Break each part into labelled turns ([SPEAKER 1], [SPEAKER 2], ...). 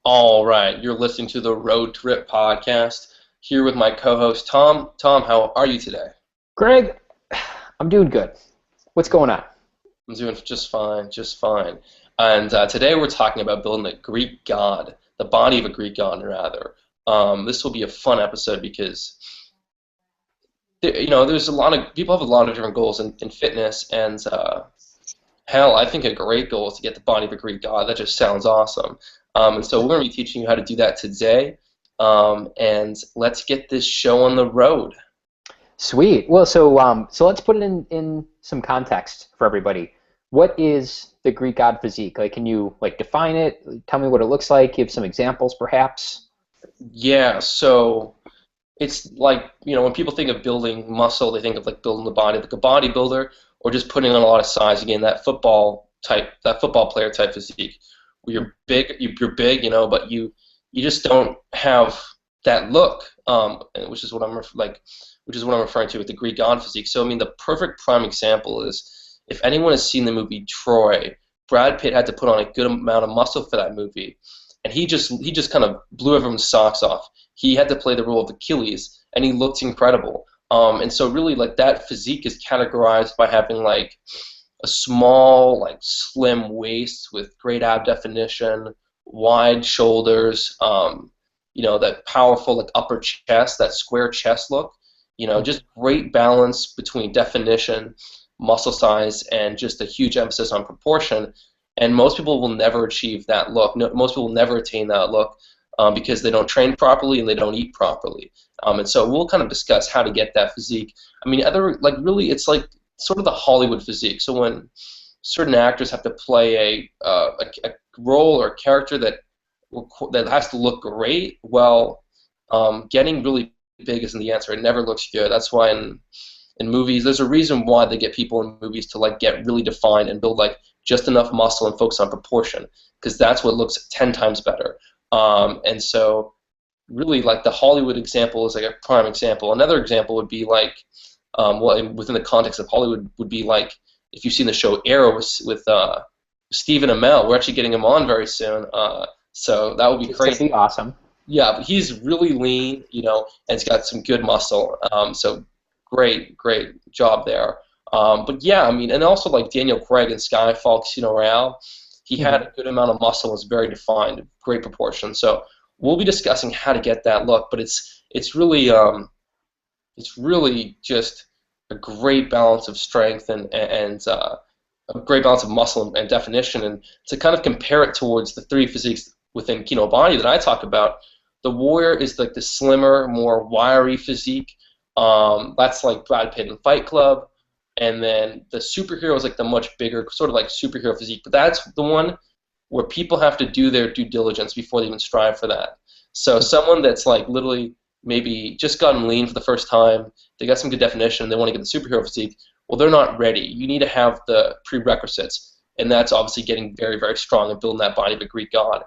[SPEAKER 1] All right, you're listening to the Road Trip podcast here with my co-host Tom. Tom, how are you today?
[SPEAKER 2] Greg, I'm doing good. What's going on?
[SPEAKER 1] I'm doing just fine, just fine. And today we're talking about building a Greek god, the body of a Greek god, rather. This will be a fun episode because there's a lot of people have a lot of different goals in fitness, and hell, I think a great goal is to get the body of a Greek god. That just sounds awesome. And so we're going to be teaching you how to do that today. And let's get this show on the road.
[SPEAKER 2] Sweet. Well, so let's put it in some context for everybody. What is the Greek god physique? Like, can you define it? Tell me what it looks like. Give some examples, perhaps.
[SPEAKER 1] Yeah, so it's like, when people think of building muscle, they think of like building the body like a bodybuilder or just putting on a lot of size. Again, that football player type physique where you're big, you're big, but you just don't have that look, which is what which is what I'm referring to with the Greek god physique. So I mean, the perfect prime example is if anyone has seen the movie Troy, Brad Pitt had to put on a good amount of muscle for that movie, and he just kind of blew everyone's socks off. He had to play the role of Achilles, and he looked incredible. And so really, like that physique is categorized by having like a small, like slim waist with great ab definition, wide shoulders, that powerful like upper chest, that square chest look. Just great balance between definition, muscle size, and just a huge emphasis on proportion. And most people will never achieve that look. No, most people will never attain that look because they don't train properly and they don't eat properly. And so we'll kind of discuss how to get that physique. I mean, really, it's like sort of the Hollywood physique. So when certain actors have to play a role or a character that has to look great, well, getting really big isn't the answer. It never looks good. That's why in movies, there's a reason why they get people in movies to like get really defined and build like just enough muscle and focus on proportion, because that's what looks 10 times better. And so really like the Hollywood example is like a prime example. Another example would be like, within the context of Hollywood would be like if you've seen the show Arrow with Stephen Amell. We're actually getting him on very soon. So that would be
[SPEAKER 2] It's gonna
[SPEAKER 1] crazy.
[SPEAKER 2] be awesome.
[SPEAKER 1] Yeah, but he's really lean, and he's got some good muscle. So great job there. But yeah, I mean, and also like Daniel Craig in Skyfall, Casino Royale, he had
[SPEAKER 2] Mhm.
[SPEAKER 1] a good amount of muscle, was very defined, great proportion. So we'll be discussing how to get that look, but it's really just a great balance of strength and a great balance of muscle and definition. And to kind of compare it towards the three physiques within Kino Body that I talk about, the Warrior is like the slimmer, more wiry physique. That's like Brad Pitt in Fight Club. And then the superhero is like the much bigger, sort of like superhero physique. But that's the one where people have to do their due diligence before they even strive for that. So someone that's like literally maybe just gotten lean for the first time, they got some good definition, they want to get the superhero physique, well, they're not ready. You need to have the prerequisites, and that's obviously getting very, very strong and building that body of a Greek god,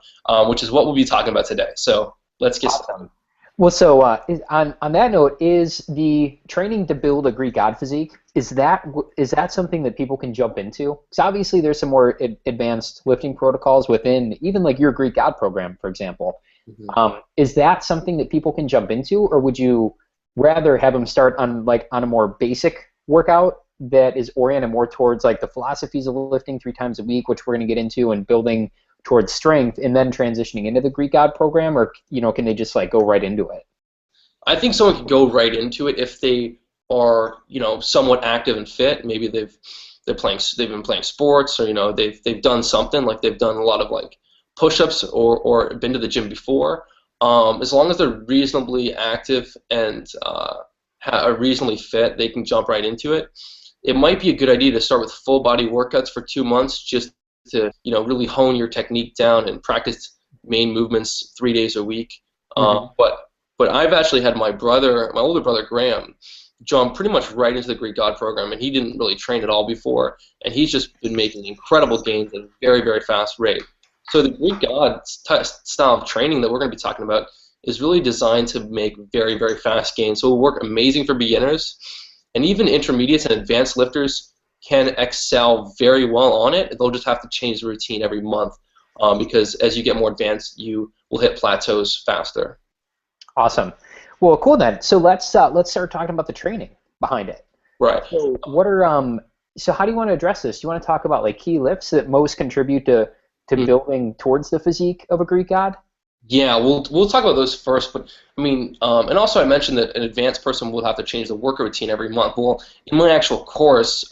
[SPEAKER 1] which is what we'll be talking about today. So let's get started.
[SPEAKER 2] Awesome. Well, on that note, is the training to build a Greek god physique, is that something that people can jump into? Because obviously there's some more advanced lifting protocols within even like your Greek god program, for example.
[SPEAKER 1] Mhm.
[SPEAKER 2] Is that something that people can jump into, or would you rather have them start on a more basic workout that is oriented more towards like the philosophies of lifting 3 times a week, which we're going to get into, and building towards strength, and then transitioning into the Greek God program, or can they just like go right into it?
[SPEAKER 1] I think someone could go right into it if they are, somewhat active and fit. Maybe they've been playing sports, or they've done something like they've done a lot of like push-ups or been to the gym before. As long as they're reasonably active and are reasonably fit, they can jump right into it. It might be a good idea to start with full body workouts for 2 months, just to really hone your technique down and practice main movements 3 days a week.
[SPEAKER 2] Hmm.
[SPEAKER 1] But I've actually had my older brother Graham, jump pretty much right into the Greek God program, and he didn't really train at all before, and he's just been making incredible gains at a very, very fast rate. So the Greek God style of training that we're going to be talking about is really designed to make very, very fast gains. So it'll work amazing for beginners, and even intermediates and advanced lifters can excel very well on it. They'll just have to change the routine every month because as you get more advanced, you will hit plateaus faster.
[SPEAKER 2] Awesome. Well, cool then. So let's start talking about the training behind it.
[SPEAKER 1] Right.
[SPEAKER 2] So what are so how do you want to address this? Do you want to talk about like key lifts that most contribute to
[SPEAKER 1] Mm.
[SPEAKER 2] building towards the physique of a Greek god?
[SPEAKER 1] Yeah, we'll talk about those first, but I mean, and also I mentioned that an advanced person will have to change the workout routine every month. Well, in my actual course,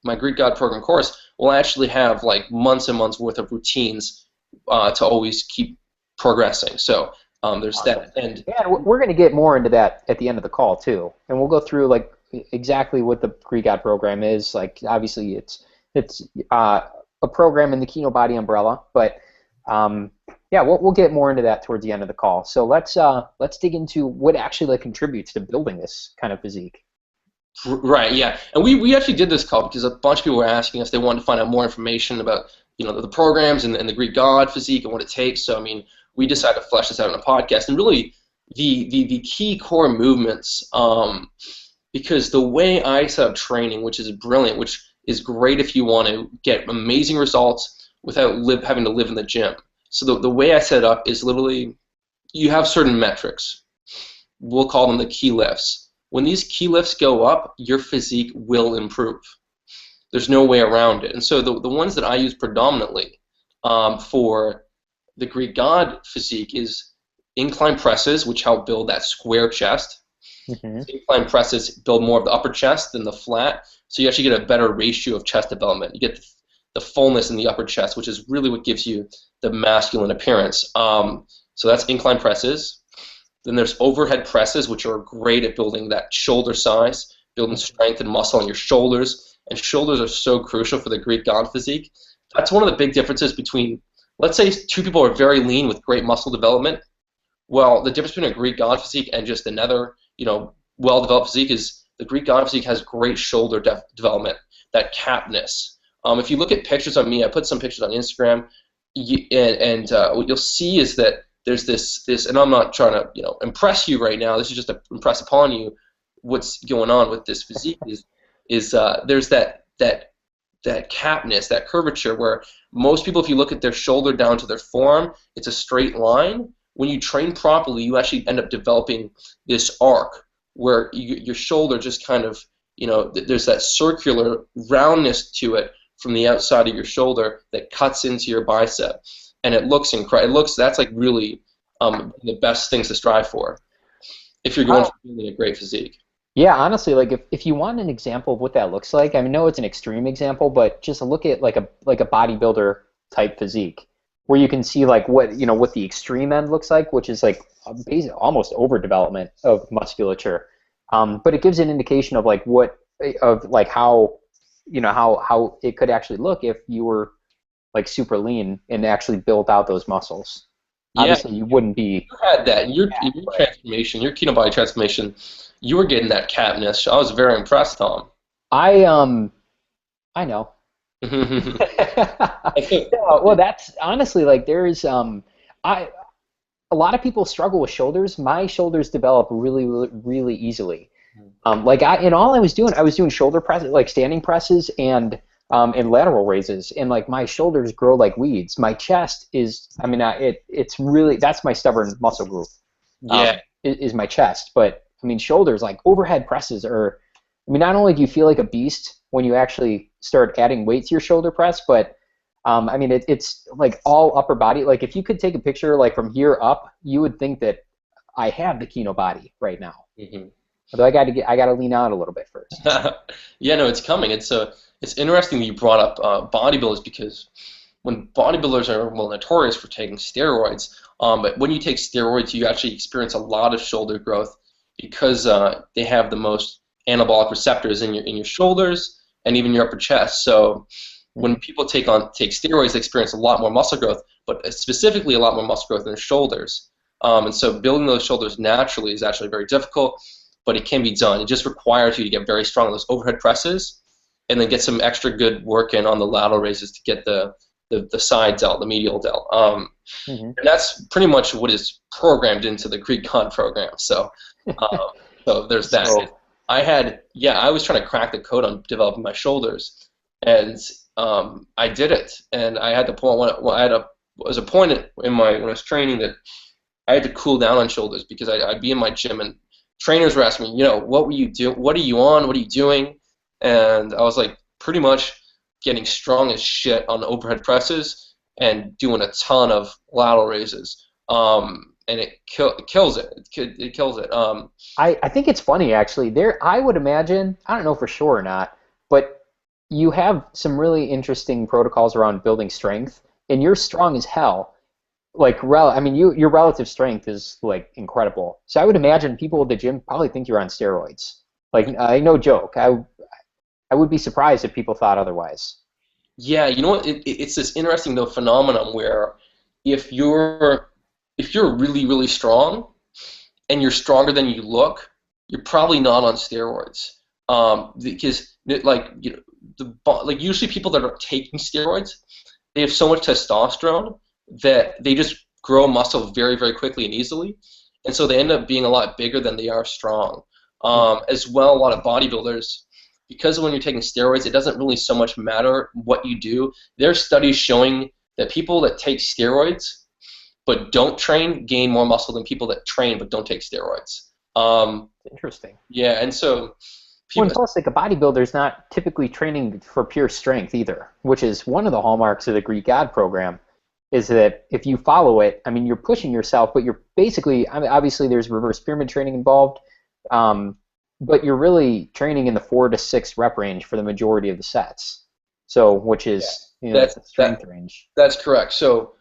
[SPEAKER 1] my Greek God program course, we'll actually have like months and months worth of routines to always keep progressing. So there's
[SPEAKER 2] Awesome.
[SPEAKER 1] that, and
[SPEAKER 2] Yeah, and we're going to get more into that at the end of the call too, and we'll go through like exactly what the Greek God program is. Like obviously it's a program in the Kino Body umbrella, but yeah, we'll get more into that towards the end of the call. So let's dig into what actually like contributes to building this kind of physique.
[SPEAKER 1] right, yeah, and we actually did this call because a bunch of people were asking us. They wanted to find out more information about the programs and the Greek God physique and what it takes. So I mean, we decided to flesh this out in a podcast and really the key core movements. Because the way I set up training, which is brilliant, which is great if you want to get amazing results without having to live in the gym. So the way I set it up is literally you have certain metrics. We'll call them the key lifts. When these key lifts go up, your physique will improve. There's no way around it. And so the ones that I use predominantly for the Greek God physique is incline presses, which help build that square chest.
[SPEAKER 2] Mm-hmm.
[SPEAKER 1] Incline presses build more of the upper chest than the flat, so you actually get a better ratio of chest development. You get the fullness in the upper chest, which is really what gives you the masculine appearance. So that's incline presses. Then there's overhead presses, which are great at building that shoulder size, building strength and muscle in your shoulders. And shoulders are so crucial for the Greek God physique. That's one of the big differences between, let's say, two people are very lean with great muscle development. Well, the difference between a Greek God physique and just another, well-developed physique is the Greek God physique has great shoulder development, that capness. If you look at pictures of me, I put some pictures on Instagram, and what you'll see is that there's this, and I'm not trying to, impress you right now. This is just to impress upon you what's going on with this physique is there's that capness, that curvature where most people, if you look at their shoulder down to their forearm, it's a straight line. When you train properly, you actually end up developing this arc where your shoulder just kind of, there's that circular roundness to it from the outside of your shoulder that cuts into your bicep, and it looks incredible. That's like really the best things to strive for if you're going for building a great physique.
[SPEAKER 2] Yeah, honestly, like if you want an example of what that looks like, I mean, no, it's an extreme example, but just look at like a bodybuilder type physique, where you can see like what the extreme end looks like, which is like basically almost overdevelopment of musculature. But it gives an indication of like how how it could actually look if you were like super lean and actually built out those muscles.
[SPEAKER 1] Yeah,
[SPEAKER 2] Obviously, you wouldn't be.
[SPEAKER 1] you had that in your transformation, your keto body transformation. You were getting that capness. I was very impressed, Tom.
[SPEAKER 2] I know. Yeah, well, that's honestly like there's I a lot of people struggle with shoulders. My shoulders develop really, really, really easily. All I was doing shoulder presses, like standing presses and lateral raises, and like my shoulders grow like weeds. My chest is, I mean, it's really, that's my stubborn muscle group.
[SPEAKER 1] Yeah.
[SPEAKER 2] Is my chest, but I mean shoulders, like overhead presses are. I mean, not only do you feel like a beast when you actually start adding weight to your shoulder press, but I mean, it's like all upper body. Like if you could take a picture like from here up, you would think that I have the Kino body right now.
[SPEAKER 1] Mm-hmm.
[SPEAKER 2] Although I got to lean out a little bit first.
[SPEAKER 1] Yeah, no, it's coming. It's interesting that you brought up bodybuilders because when bodybuilders are notorious for taking steroids, but when you take steroids, you actually experience a lot of shoulder growth because they have the most anabolic receptors in your shoulders and even your upper chest. So when people take steroids, they experience a lot more muscle growth, but specifically a lot more muscle growth in their shoulders. And so building those shoulders naturally is actually very difficult, but it can be done. It just requires you to get very strong on those overhead presses and then get some extra good work in on the lateral raises to get the side delt, the medial delt. And that's pretty much what is programmed into the Greek God program. So there's that.
[SPEAKER 2] So,
[SPEAKER 1] I was trying to crack the code on developing my shoulders, and I did it. And I had to pull on was a point in my when I was training that I had to cool down on shoulders because I'd be in my gym and trainers were asking me, what were you do? What are you on? What are you doing? And I was like, pretty much getting strong as shit on overhead presses and doing a ton of lateral raises. And it kills it. It kills it.
[SPEAKER 2] I think it's funny actually. There, I would imagine, I don't know for sure or not, but you have some really interesting protocols around building strength, and you're strong as hell. Like, I mean, your relative strength is like incredible. So I would imagine people at the gym probably think you're on steroids. Like, no joke. I would be surprised if people thought otherwise.
[SPEAKER 1] Yeah, you know what? It's this interesting though phenomenon where if you're if you're really really strong and you're stronger than you look, you're probably not on steroids. Because like usually people that are taking steroids, they have so much testosterone that they just grow muscle very very quickly and easily, and so they end up being a lot bigger than they are strong. As well, a lot of bodybuilders, because when you're taking steroids, it doesn't really so much matter what you do. There are studies showing that people that take steroids but don't train gain more muscle than people that train but don't take steroids.
[SPEAKER 2] Interesting.
[SPEAKER 1] Yeah, and so
[SPEAKER 2] Well, and
[SPEAKER 1] people.
[SPEAKER 2] plus, like a bodybuilder is not typically training for pure strength either, which is one of the hallmarks of the Greek God program. Is that if you follow it, I mean, you're pushing yourself, but you're basically, I mean, obviously there's reverse pyramid training involved, um, but you're really training in the 4 to 6 rep range for the majority of the sets. So, which
[SPEAKER 1] Yeah,
[SPEAKER 2] is,
[SPEAKER 1] that
[SPEAKER 2] the strength
[SPEAKER 1] that
[SPEAKER 2] range.
[SPEAKER 1] that's correct. So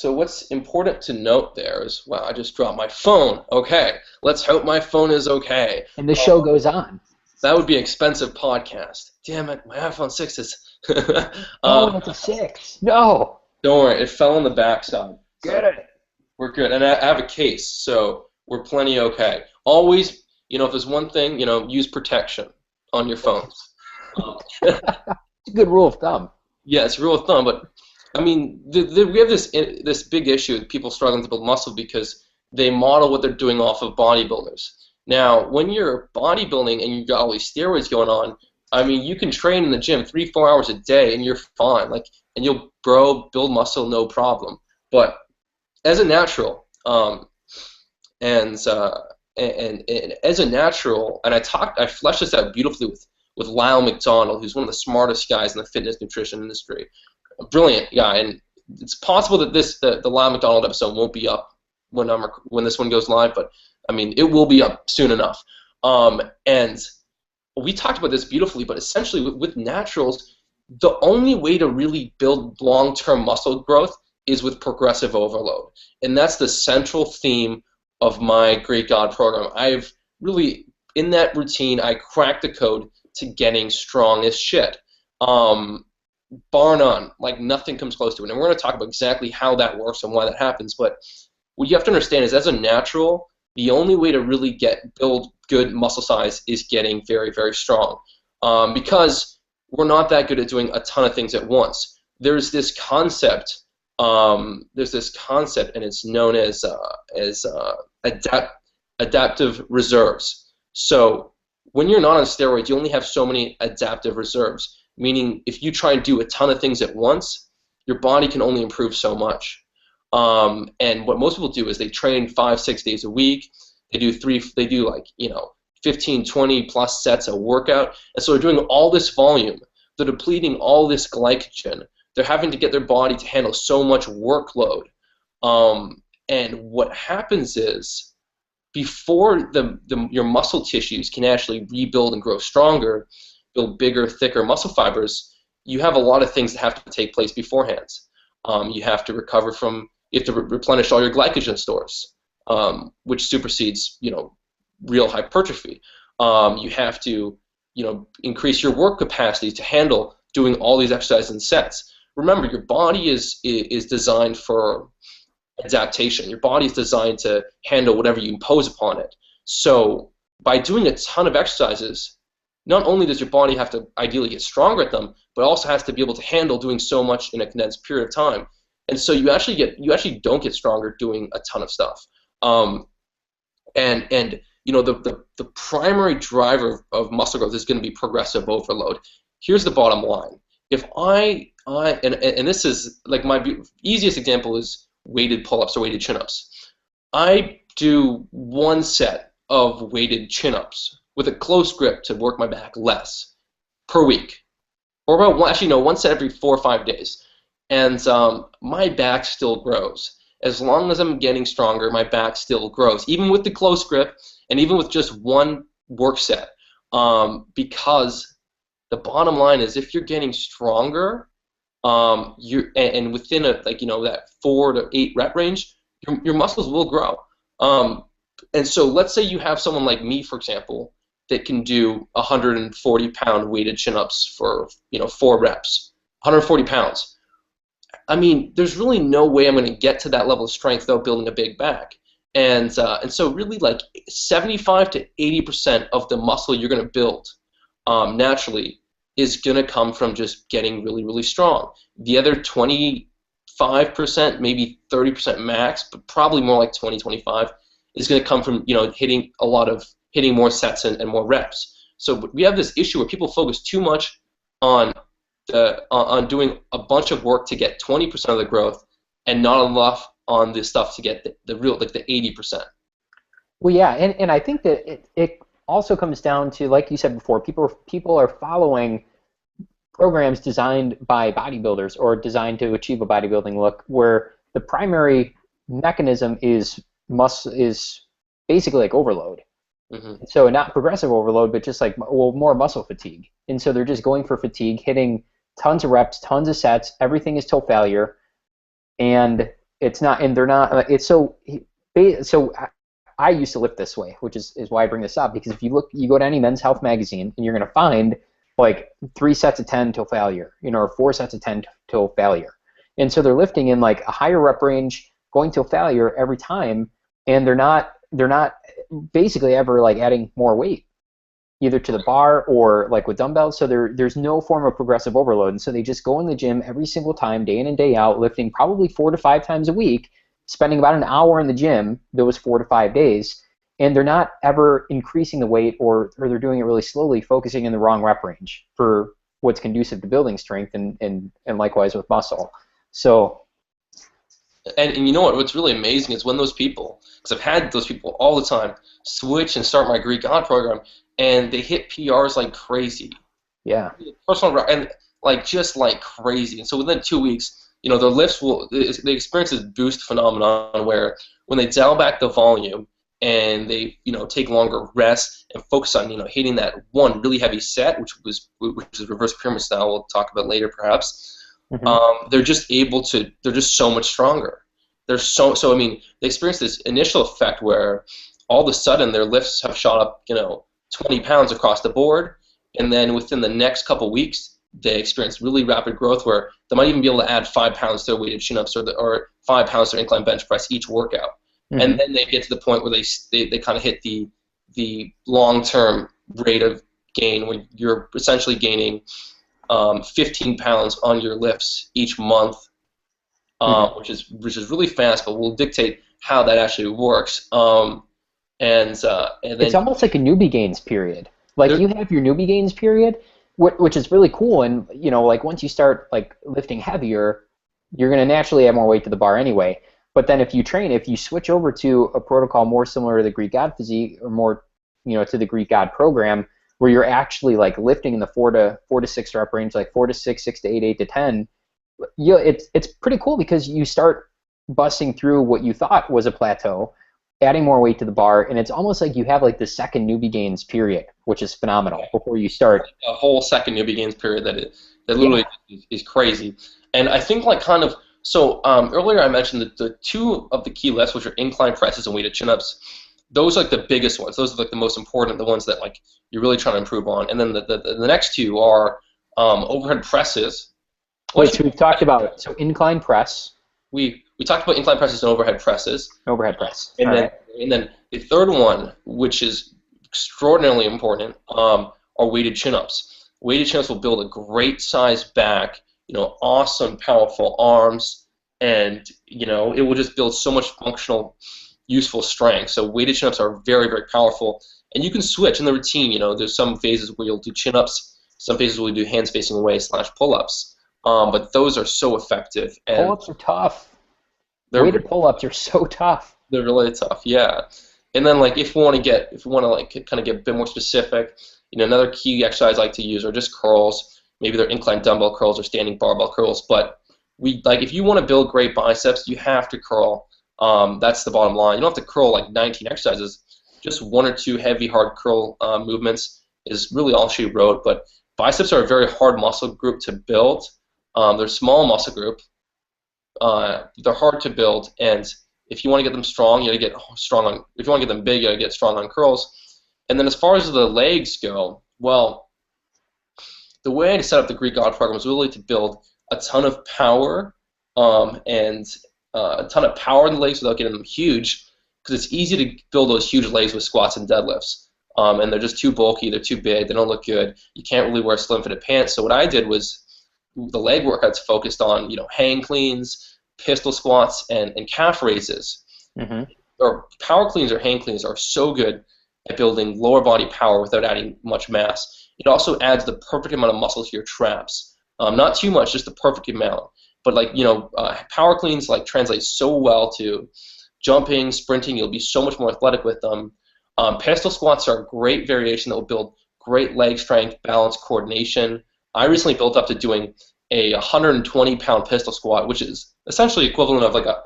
[SPEAKER 1] what's important to note there is, wow, I just dropped my phone. Okay, let's hope my phone is okay.
[SPEAKER 2] And the show goes on.
[SPEAKER 1] That would be an expensive podcast. Damn it, my iPhone 6 is.
[SPEAKER 2] Oh, it's a 6. No.
[SPEAKER 1] Don't worry, it fell on the backside. So
[SPEAKER 2] Get it.
[SPEAKER 1] we're good. And I have a case, so we're plenty okay. Always, if there's one thing, use protection on your phones. Um,
[SPEAKER 2] It's a good rule of thumb.
[SPEAKER 1] yeah, it's a rule of thumb, but I mean, we have this big issue with people struggling to build muscle because they model what they're doing off of bodybuilders. Now, when you're bodybuilding and you've got all these steroids going on, I mean, you can train in the gym 3-4 hours a day and you're fine, and you'll build muscle no problem. But as a natural, and, and as a natural, and I fleshed this out beautifully with Lyle McDonald, who's one of the smartest guys in the fitness nutrition industry, a brilliant guy, and it's possible that the Lyle McDonald episode won't be up when this one goes live, but I mean it will be up soon enough. And we talked about this beautifully, but essentially with naturals, the only way to really build long-term muscle growth is with progressive overload, and that's the central theme of my Great God program. I've really in that routine I cracked the code to getting strong as shit. Bar none, like nothing comes close to it. And we're going to talk about exactly how that works and why that happens. But what you have to understand is, as a natural, the only way to really build good muscle size is getting very, very strong, because we're not that good at doing a ton of things at once. There's this concept, and it's known as adaptive reserves. So when you're not on steroids, you only have so many adaptive reserves. Meaning, if you try and do a ton of things at once, your body can only improve so much. And what most people do is they train 5-6 days a week. They do like 15, 20 plus sets of workout, and so they're doing all this volume. They're depleting all this glycogen. They're having to get their body to handle so much workload. And what happens is, before your muscle tissues can actually rebuild and grow stronger, build bigger, thicker muscle fibers, you have a lot of things that have to take place beforehand. You have to replenish all your glycogen stores, which supersedes, real hypertrophy. You have to, increase your work capacity to handle doing all these exercises in sets. Remember, your body is designed for adaptation. Your body is designed to handle whatever you impose upon it. So by doing a ton of exercises, not only does your body have to ideally get stronger at them, but also has to be able to handle doing so much in a condensed period of time. And so you actually don't get stronger doing a ton of stuff. And the primary driver of muscle growth is going to be progressive overload. Here's the bottom line: if and this is like my easiest example is weighted pull-ups or weighted chin-ups. I do one set of weighted chin-ups with a close grip to work my back less per week, or about one, actually no, one set every 4 or 5 days, and my back still grows. As long as I'm getting stronger, my back still grows, even with the close grip and even with just one work set, because the bottom line is if you're getting stronger, you and within a that 4 to 8 rep range, your muscles will grow. And so let's say you have someone like me, for example, that can do 140-pound weighted chin-ups for 4 reps, 140 pounds. I mean, there's really no way I'm going to get to that level of strength without building a big back. And so really like 75 to 80% of the muscle you're going to build naturally is going to come from just getting really, really strong. The other 25%, maybe 30% max, but probably more like 20, 25, is going to come from hitting more sets and more reps. So we have this issue where people focus too much on doing a bunch of work to get 20% of the growth and not enough on the stuff to get the real, like the 80%.
[SPEAKER 2] Well, yeah, and I think that it also comes down to, like you said before, people are following programs designed by bodybuilders or designed to achieve a bodybuilding look, where the primary mechanism is basically like overload.
[SPEAKER 1] Mm-hmm.
[SPEAKER 2] So not progressive overload, but just like more muscle fatigue. And so they're just going for fatigue, hitting tons of reps, tons of sets. Everything is till failure, and it's not. And they're not. It's so. So I used to lift this way, which is why I bring this up, because if you go to any Men's Health magazine, and you're going to find like 3 sets of 10 till failure, or 4 sets of 10 till failure. And so they're lifting in like a higher rep range, going till failure every time, and they're not basically ever like adding more weight, either to the bar or like with dumbbells. So there's no form of progressive overload, and so they just go in the gym every single time, day in and day out, lifting probably 4 to 5 times a week, spending about an hour in the gym those 4 to 5 days, and they're not ever increasing the weight, or they're doing it really slowly, focusing in the wrong rep range for what's conducive to building strength, and likewise with muscle. So.
[SPEAKER 1] And you know what's really amazing is when those people, because I've had those people all the time, switch and start my Greek God program, and they hit PRs like crazy.
[SPEAKER 2] Yeah.
[SPEAKER 1] Personal and just like crazy. And so within 2 weeks, their lifts they experience this boost phenomenon where when they dial back the volume and they take longer rests and focus on hitting that one really heavy set, which is reverse pyramid style. We'll talk about later perhaps.
[SPEAKER 2] Mm-hmm.
[SPEAKER 1] They're just so much stronger. So I mean, they experience this initial effect where all of a sudden their lifts have shot up 20 pounds across the board, and then within the next couple weeks they experience really rapid growth where they might even be able to add 5 pounds to their weighted chin-ups or 5 pounds to their incline bench press each workout. Mm-hmm. And then they get to the point where they kind of hit the long-term rate of gain when you're essentially gaining 15 pounds on your lifts each month, which is really fast, but will dictate how that actually works. And then
[SPEAKER 2] it's almost like a newbie gains period. Like you have your newbie gains period, which is really cool. And like once you start like lifting heavier, you're going to naturally add more weight to the bar anyway. But then if you switch over to a protocol more similar to the Greek God physique, or more to the Greek God program, where you're actually like lifting in the 4 to 6 rep range, like 4 to 6, 6 to 8, 8 to 10, it's pretty cool, because you start busting through what you thought was a plateau, adding more weight to the bar, and it's almost like you have like the second newbie gains period, which is phenomenal before you start.
[SPEAKER 1] A whole second newbie gains period that literally is crazy. And I think earlier I mentioned that the 2 of the key lifts, which are incline presses and weighted chin-ups, those are like the biggest ones. Those are like the most important, the ones that like you're really trying to improve on. And then the next 2 are overhead presses.
[SPEAKER 2] Wait, so we've talked about incline press.
[SPEAKER 1] We talked about incline presses and overhead presses.
[SPEAKER 2] Overhead press.
[SPEAKER 1] And then the third one, which is extraordinarily important, are weighted chin-ups. Weighted chin-ups will build a great size back, awesome, powerful arms, and it will just build so much functional, useful strength. So weighted chin-ups are very, very powerful, and you can switch in the routine. There's some phases where you'll do chin-ups, some phases where you do hands facing away / pull-ups. but those are so effective, and
[SPEAKER 2] Pull-ups are tough.
[SPEAKER 1] they're
[SPEAKER 2] Weighted pull-ups are so tough.
[SPEAKER 1] they're really tough. Yeah. And then like if we want to like kind of get a bit more specific, another key exercise I like to use are just curls. Maybe they're incline dumbbell curls or standing barbell curls. But if you want to build great biceps, you have to curl. That's the bottom line. You don't have to curl like 19 exercises. Just one or two heavy hard curl movements is really all she wrote. But biceps are a very hard muscle group to build. They're a small muscle group. They're hard to build, and if you want to get them strong, you got to get strong on. If you want to get them big, you got to get strong on curls. And then as far as the legs go, well, the way I set up the Greek God program was really to build a ton of power, and a ton of power in the legs without getting them huge, because it's easy to build those huge legs with squats and deadlifts. And they're just too bulky, they're too big, they don't look good. You can't really wear slim-fitted pants. So what I did was the leg workouts focused on hang cleans, pistol squats, and calf raises.
[SPEAKER 2] Mm-hmm.
[SPEAKER 1] Or power cleans or hang cleans are so good at building lower body power without adding much mass. It also adds the perfect amount of muscle to your traps. Not too much, just the perfect amount. But power cleans translate so well to jumping, sprinting. You'll be so much more athletic with them. Pistol squats are a great variation that will build great leg strength, balance, coordination. I recently built up to doing a 120-pound pistol squat, which is essentially equivalent of like a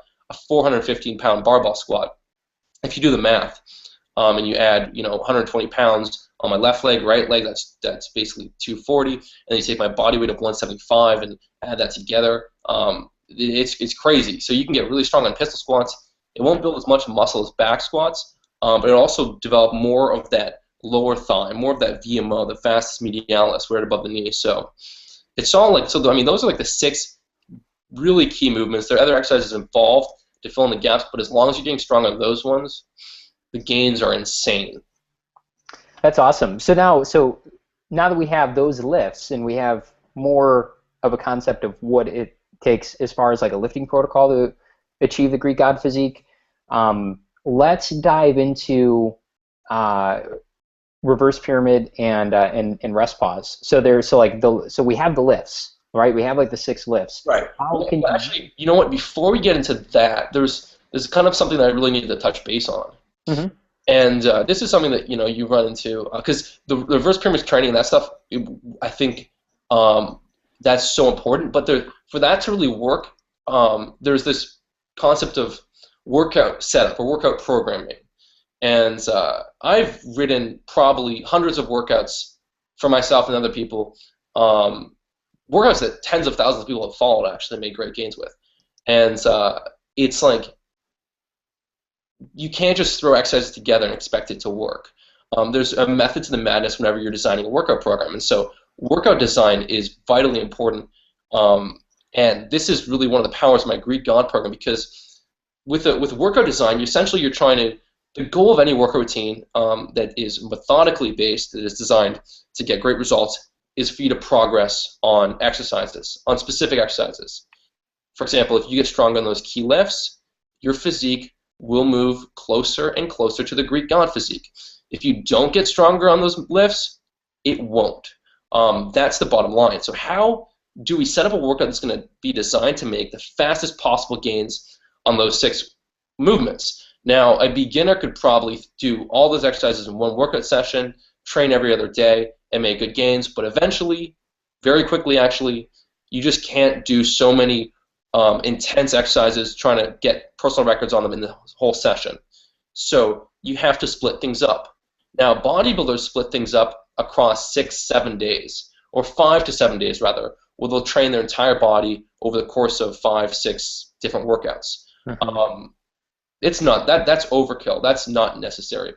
[SPEAKER 1] 415-pound barbell squat. If you do the math, and you add 120 pounds on my left leg, right leg, that's basically 240, and then you take my body weight of 175 and add that together. It's crazy. So you can get really strong on pistol squats. It won't build as much muscle as back squats, but it'll also develop more of that lower thigh, more of that VMO, the vastus medialis, right above the knee. So it's all those are like the 6 really key movements. There are other exercises involved to fill in the gaps, but as long as you're getting strong on those ones, the gains are insane.
[SPEAKER 2] That's awesome. So now that we have those lifts and we have more of a concept of what it takes as far as like a lifting protocol to achieve the Greek God physique, let's dive into reverse pyramid and rest pause. So we have the lifts, right? We have like the 6 lifts.
[SPEAKER 1] Right. Actually, you know what? Before we get into that, there's kind of something that I really needed to touch base on.
[SPEAKER 2] Mm-hmm.
[SPEAKER 1] And this is something that you run into because the reverse pyramid training and that stuff. I think that's so important. But for that to really work, there's this concept of workout setup or workout programming. And I've written probably hundreds of workouts for myself and other people, workouts that tens of thousands of people have followed actually made great gains with. And it's like you can't just throw exercises together and expect it to work. There's a method to the madness whenever you're designing a workout program. And so workout design is vitally important. And this is really one of the powers of my Greek God program, because with workout design, you're trying to, the goal of any workout routine that is methodically based, that is designed to get great results, is for you to progress on exercises, on specific exercises. For example, if you get stronger on those key lifts, your physique will move closer and closer to the Greek God physique. If you don't get stronger on those lifts, it won't. That's the bottom line. So how do we set up a workout that's going to be designed to make the fastest possible gains on those 6 movements? Now, a beginner could probably do all those exercises in one workout session, train every other day, and make good gains, but eventually, very quickly actually, you just can't do so many intense exercises trying to get personal records on them in the whole session. So you have to split things up. Now, bodybuilders split things up across 6-7 days, or 5 to 7 days rather, where they'll train their entire body over the course of 5-6 different workouts. Mm-hmm. It's not that's overkill. That's not necessary,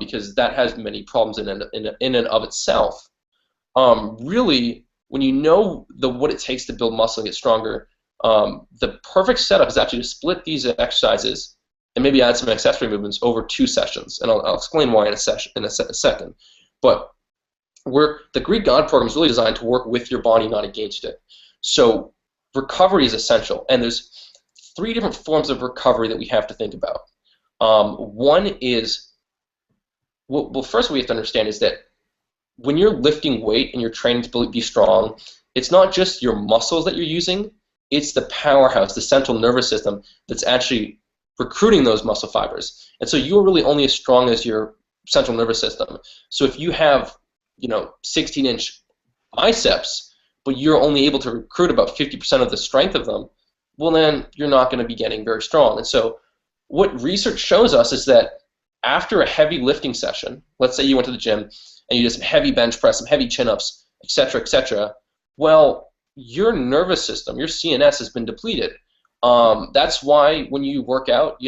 [SPEAKER 1] because that has many problems in and of itself. Really, when you know what it takes to build muscle and get stronger, the perfect setup is actually to split these exercises and maybe add some accessory movements over 2 sessions, and I'll explain why in a second. But the Greek God program is really designed to work with your body, not against it. So recovery is essential, and there's 3 different forms of recovery that we have to think about. One is, well, first what we have to understand is that when you're lifting weight and you're training to be strong, it's not just your muscles that you're using, it's the powerhouse, the central nervous system that's actually recruiting those muscle fibers. And so you're really only as strong as your central nervous system. So if you have, 16-inch biceps, but you're only able to recruit about 50% of the strength of them, well then you're not going to be getting very strong. And so what research shows us is that after a heavy lifting session, let's say you went to the gym and you did some heavy bench press, some heavy chin-ups, etc., well, your nervous system, your CNS has been depleted. That's why when you work out,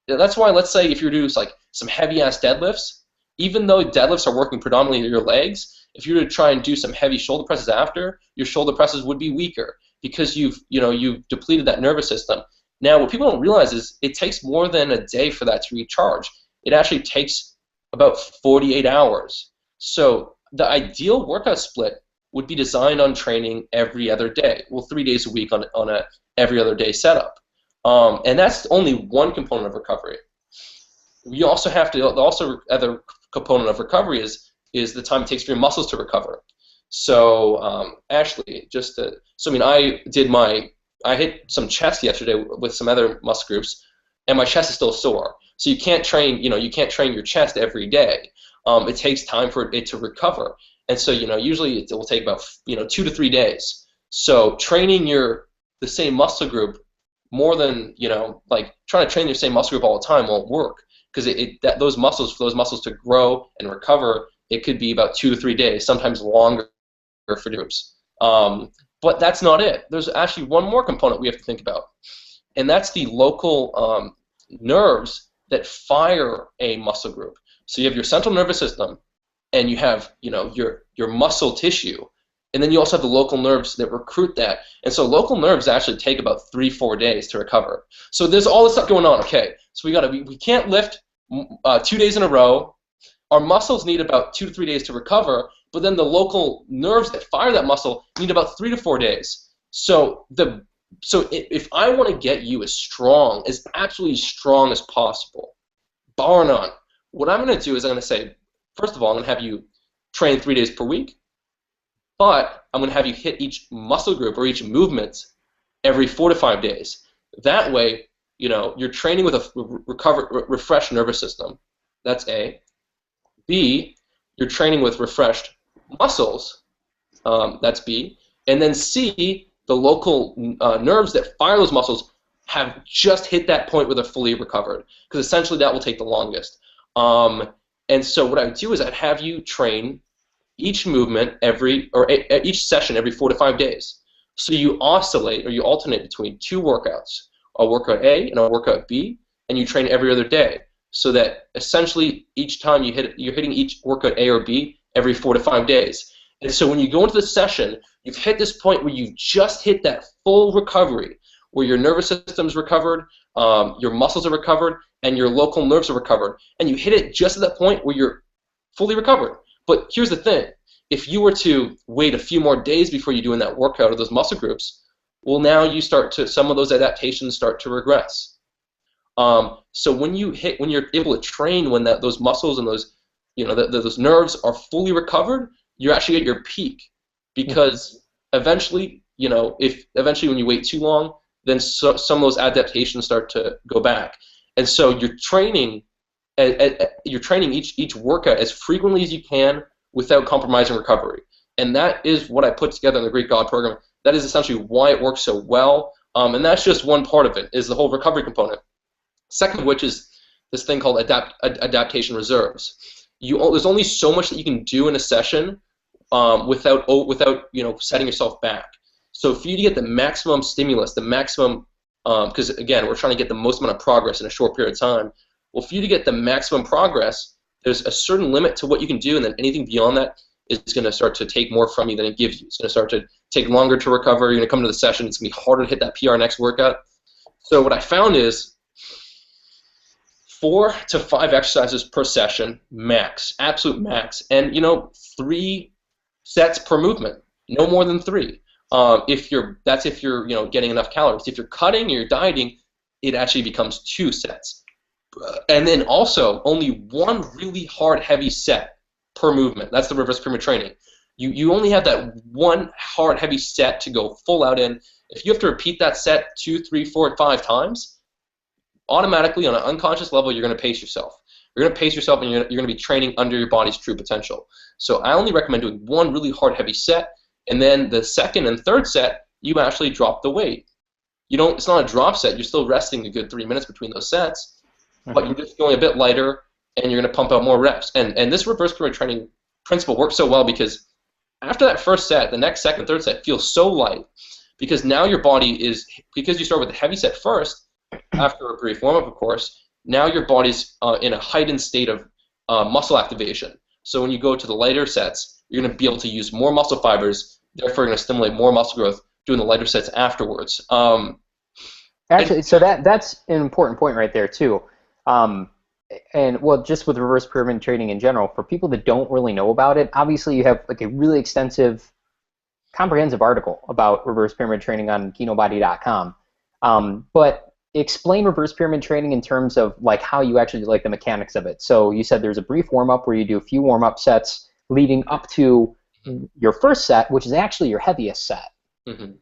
[SPEAKER 1] that's why, let's say if you're doing like some heavy-ass deadlifts, even though deadlifts are working predominantly your legs, if you were to try and do some heavy shoulder presses after, your shoulder presses would be weaker because you've depleted that nervous system. Now, what people don't realize is it takes more than a day for that to recharge. It actually takes about 48 hours. So the ideal workout split would be designed on training every other day. Well, 3 days a week on a every other day setup. And that's only one component of recovery. You also have to, other component of recovery is the time it takes for your muscles to recover. So actually, I hit some chest yesterday with some other muscle groups, and my chest is still sore. So you can't train your chest every day. It takes time for it to recover, and so usually it will take about 2 to 3 days. So training the same muscle group more than like trying to train your same muscle group all the time won't work, because those muscles to grow and recover, it could be about 2 to 3 days, sometimes longer for groups. But that's not it. There's actually one more component we have to think about, and that's the local nerves that fire a muscle group. So you have your central nervous system, and you have your muscle tissue, and then you also have the local nerves that recruit that. And so local nerves actually take about 3-4 days to recover. So there's all this stuff going on. Okay, so we can't lift 2 days in a row. Our muscles need about 2 to 3 days to recover, but then the local nerves that fire that muscle need about 3 to 4 days. So if I want to get you as absolutely strong as possible, bar none, what I'm going to do is I'm going to say, first of all, I'm going to have you train 3 days per week, but I'm going to have you hit each muscle group or each movement every 4 to 5 days. That way, you're training with a refreshed nervous system. That's A. B, you're training with refreshed muscles. That's B. And then C, the local nerves that fire those muscles have just hit that point where they're fully recovered, because essentially that will take the longest. And so what I would do is I'd have you train each movement each session every 4 to 5 days. So you oscillate or you alternate between 2 workouts, a workout A and a workout B, and you train every other day. So that essentially each time you're hitting each workout A or B every 4 to 5 days. And so when you go into the session, you've hit this point where you've just hit that full recovery, where your nervous system's recovered, your muscles are recovered, and your local nerves are recovered. And you hit it just at that point where you're fully recovered. But here's the thing. If you were to wait a few more days before you doing that workout of those muscle groups, well, now some of those adaptations start to regress. So when you're able to train when those muscles and those those nerves are fully recovered, you're actually at your peak, because eventually when you wait too long, then some of those adaptations start to go back. And so you're training each workout as frequently as you can without compromising recovery. And that is what I put together in the Great God program. That is essentially why it works so well. And that's just one part of it, is the whole recovery component. Second of which is this thing called adaptation reserves. There's only so much that you can do in a session without setting yourself back. So for you to get the maximum stimulus, the maximum, because again, we're trying to get the most amount of progress in a short period of time. Well, for you to get the maximum progress, there's a certain limit to what you can do, and then anything beyond that is going to start to take more from you than it gives you. It's going to start to take longer to recover. You're going to come to the session. It's going to be harder to hit that PR next workout. So what I found is 4 to 5 exercises per session, max, absolute max, and 3 sets per movement, no more than 3. If you're getting enough calories. If you're cutting or you're dieting, it actually becomes 2 sets, and then also only 1 really hard, heavy set per movement. That's the reverse pyramid training. You only have that one hard, heavy set to go full out in. If you have to repeat that set 2, 3, 4, 5 times, automatically on an unconscious level, you're going to pace yourself. You're going to pace yourself, and you're going to be training under your body's true potential. So I only recommend doing one really hard, heavy set, and then the second and third set, you actually drop the weight. You don't. It's not a drop set. You're still resting a good 3 minutes between those sets, but you're just going a bit lighter, and you're going to pump out more reps. And this reverse pyramid training principle works so well because after that first set, the next second, third set feels so light because now your body is, because you start with the heavy set first, after a brief warm-up, of course, now your body's in a heightened state of muscle activation. So when you go to the lighter sets, you're going to be able to use more muscle fibers, therefore you're going to stimulate more muscle growth doing the lighter sets afterwards.
[SPEAKER 2] Actually, so that's an important point right there too. And well, just with reverse pyramid training in general, for people that don't really know about it, obviously you have like a really extensive, comprehensive article about reverse pyramid training on kinobody.com. But explain reverse pyramid training in terms of like how you actually do, like the mechanics of it. So you said there's a brief warm-up where you do a few warm-up sets leading up to your first set, which is actually your heaviest set.
[SPEAKER 1] Mm-hmm.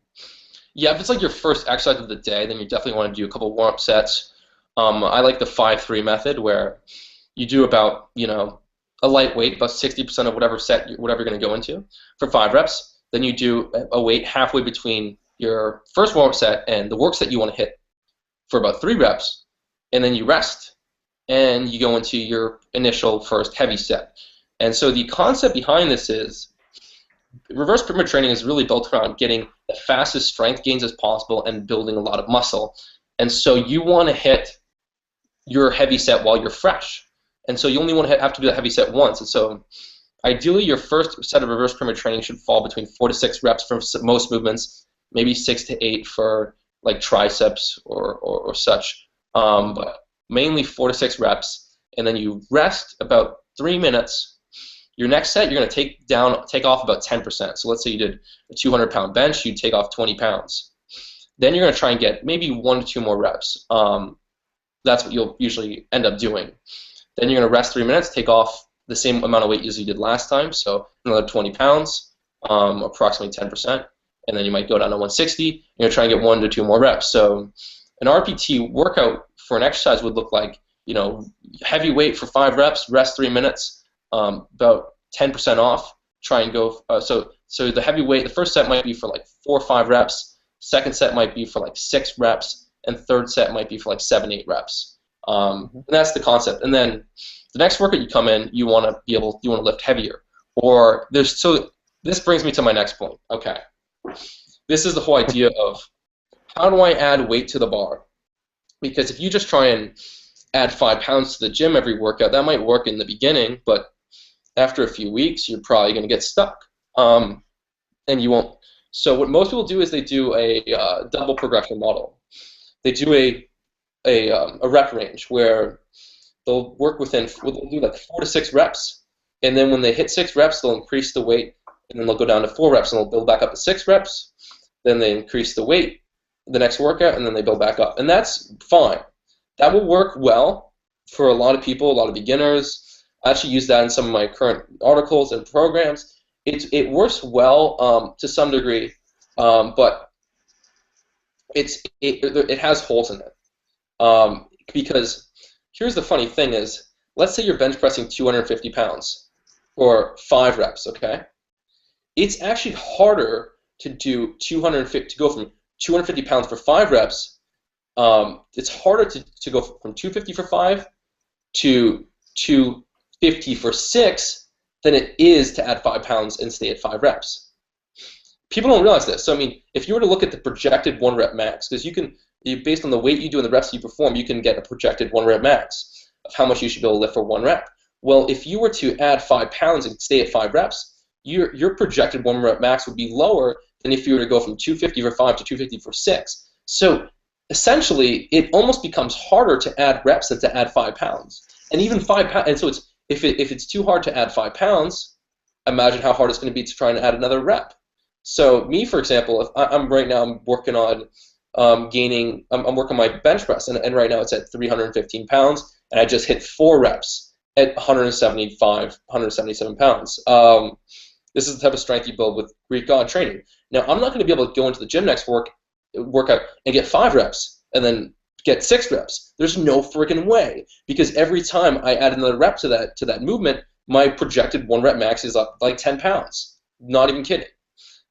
[SPEAKER 1] Yeah, if it's like your first exercise of the day, then you definitely want to do a couple warm-up sets. I like the 5-3 method where you do about, a lightweight, about 60% of whatever set, whatever you're going to go into for 5 reps. Then you do a weight halfway between your first warm-up set and the work set you want to hit for about 3 reps, and then you rest, and you go into your initial first heavy set. And so the concept behind this is reverse pyramid training is really built around getting the fastest strength gains as possible and building a lot of muscle. And so you want to hit your heavy set while you're fresh. And so you only want to have to do that heavy set once. And so ideally your first set of reverse pyramid training should fall between 4 to 6 reps for most movements, maybe 6 to 8 for like triceps or such. But mainly 4 to 6 reps. And then you rest about 3 minutes. Your next set, you're going to take off about 10%. So let's say you did a 200-pound bench, you take off 20 pounds. Then you're going to try and get maybe 1 to 2 more reps. That's what you'll usually end up doing. Then you're going to rest 3 minutes, take off the same amount of weight as you did last time, so another 20 pounds, approximately 10%, and then you might go down to 160. You're going to try and get 1 to 2 more reps. So an RPT workout for an exercise would look like, heavy weight for 5 reps, rest 3 minutes, about 10% off. Try and go. So the heavy weight, the first set might be for like 4 or 5 reps. Second set might be for like 6 reps, and third set might be for like 7, 8 reps. And that's the concept. And then the next workout you come in, you want to lift heavier. So this brings me to my next point. Okay, this is the whole idea of how do I add weight to the bar? Because if you just try and add 5 pounds to the gym every workout, that might work in the beginning, but after a few weeks, you're probably going to get stuck, and you won't. So what most people do is they do a double progression model. They do a rep range where they'll do like 4 to 6 reps, and then when they hit 6 reps, they'll increase the weight, and then they'll go down to 4 reps, and they'll build back up to 6 reps. Then they increase the weight the next workout, and then they build back up, and that's fine. That will work well for a lot of people, a lot of beginners. I actually use that in some of my current articles and programs. It works well to some degree, but it has holes in it. Because here's the funny thing is, let's say you're bench pressing 250 pounds for 5 reps, okay? It's actually harder to do 250, to go from 250 pounds for 5 reps. It's harder to go from 250 for 5 to 250 for 6 than it is to add 5 pounds and stay at 5 reps. People don't realize this. So I mean, if you were to look at the projected 1 rep max, because based on the weight you do and the reps you perform, you can get a projected 1 rep max of how much you should be able to lift for 1 rep. Well, if you were to add 5 pounds and stay at 5 reps, your projected 1 rep max would be lower than if you were to go from 250 for 5 to 250 for 6. So essentially, it almost becomes harder to add reps than to add 5 pounds. And even 5 pounds, and so if it's too hard to add 5 pounds, imagine how hard it's going to be to try and add another rep. So me, for example, if I'm working on I'm working my bench press, and right now it's at 315 pounds, and I just hit 4 reps at 175, 177 pounds. This is the type of strength you build with Greek God training. Now, I'm not going to be able to go into the gym next workout and get 5 reps and then get 6 reps. There's no freaking way, because every time I add another rep to that movement, my projected 1 rep max is up like 10 pounds. Not even kidding.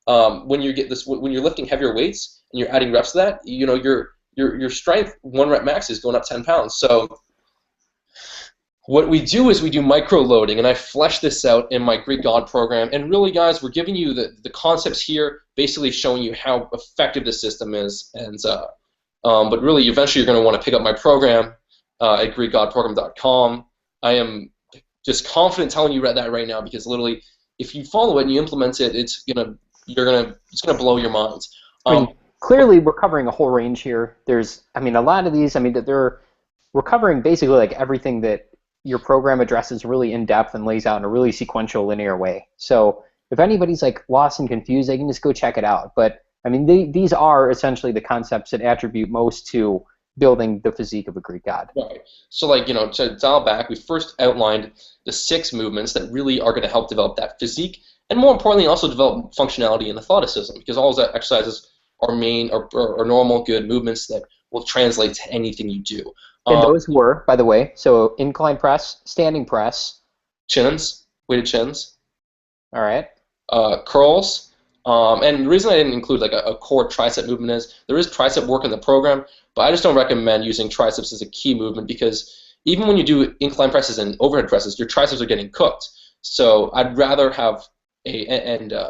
[SPEAKER 1] When you're lifting heavier weights and you're adding reps to that, your strength 1 rep max is going up 10 pounds. So what we do is we do micro loading, and I flesh this out in my Greek God program. And really, guys, we're giving you the concepts here, basically showing you how effective this system is. And but really, eventually, you're going to want to pick up my program at GreekGodProgram.com. I am just confident telling you that right now, because literally, if you follow it and you implement it, it's gonna blow your minds.
[SPEAKER 2] I mean, clearly, we're covering a whole range here. A lot of these. We're covering basically like everything that your program addresses really in depth and lays out in a really sequential, linear way. So if anybody's like lost and confused, they can just go check it out. But I mean, these are essentially the concepts that attribute most to building the physique of a Greek god.
[SPEAKER 1] Right. So to dial back, we first outlined the 6 movements that really are going to help develop that physique, and more importantly, also develop functionality and athleticism, because all those exercises are normal, good movements that will translate to anything you do.
[SPEAKER 2] And those were, by the way, so incline press, standing press,
[SPEAKER 1] chins, weighted chins.
[SPEAKER 2] All right.
[SPEAKER 1] Curls. And the reason I didn't include like a core tricep movement is there is tricep work in the program, but I just don't recommend using triceps as a key movement, because even when you do incline presses and overhead presses, your triceps are getting cooked. So I'd rather have I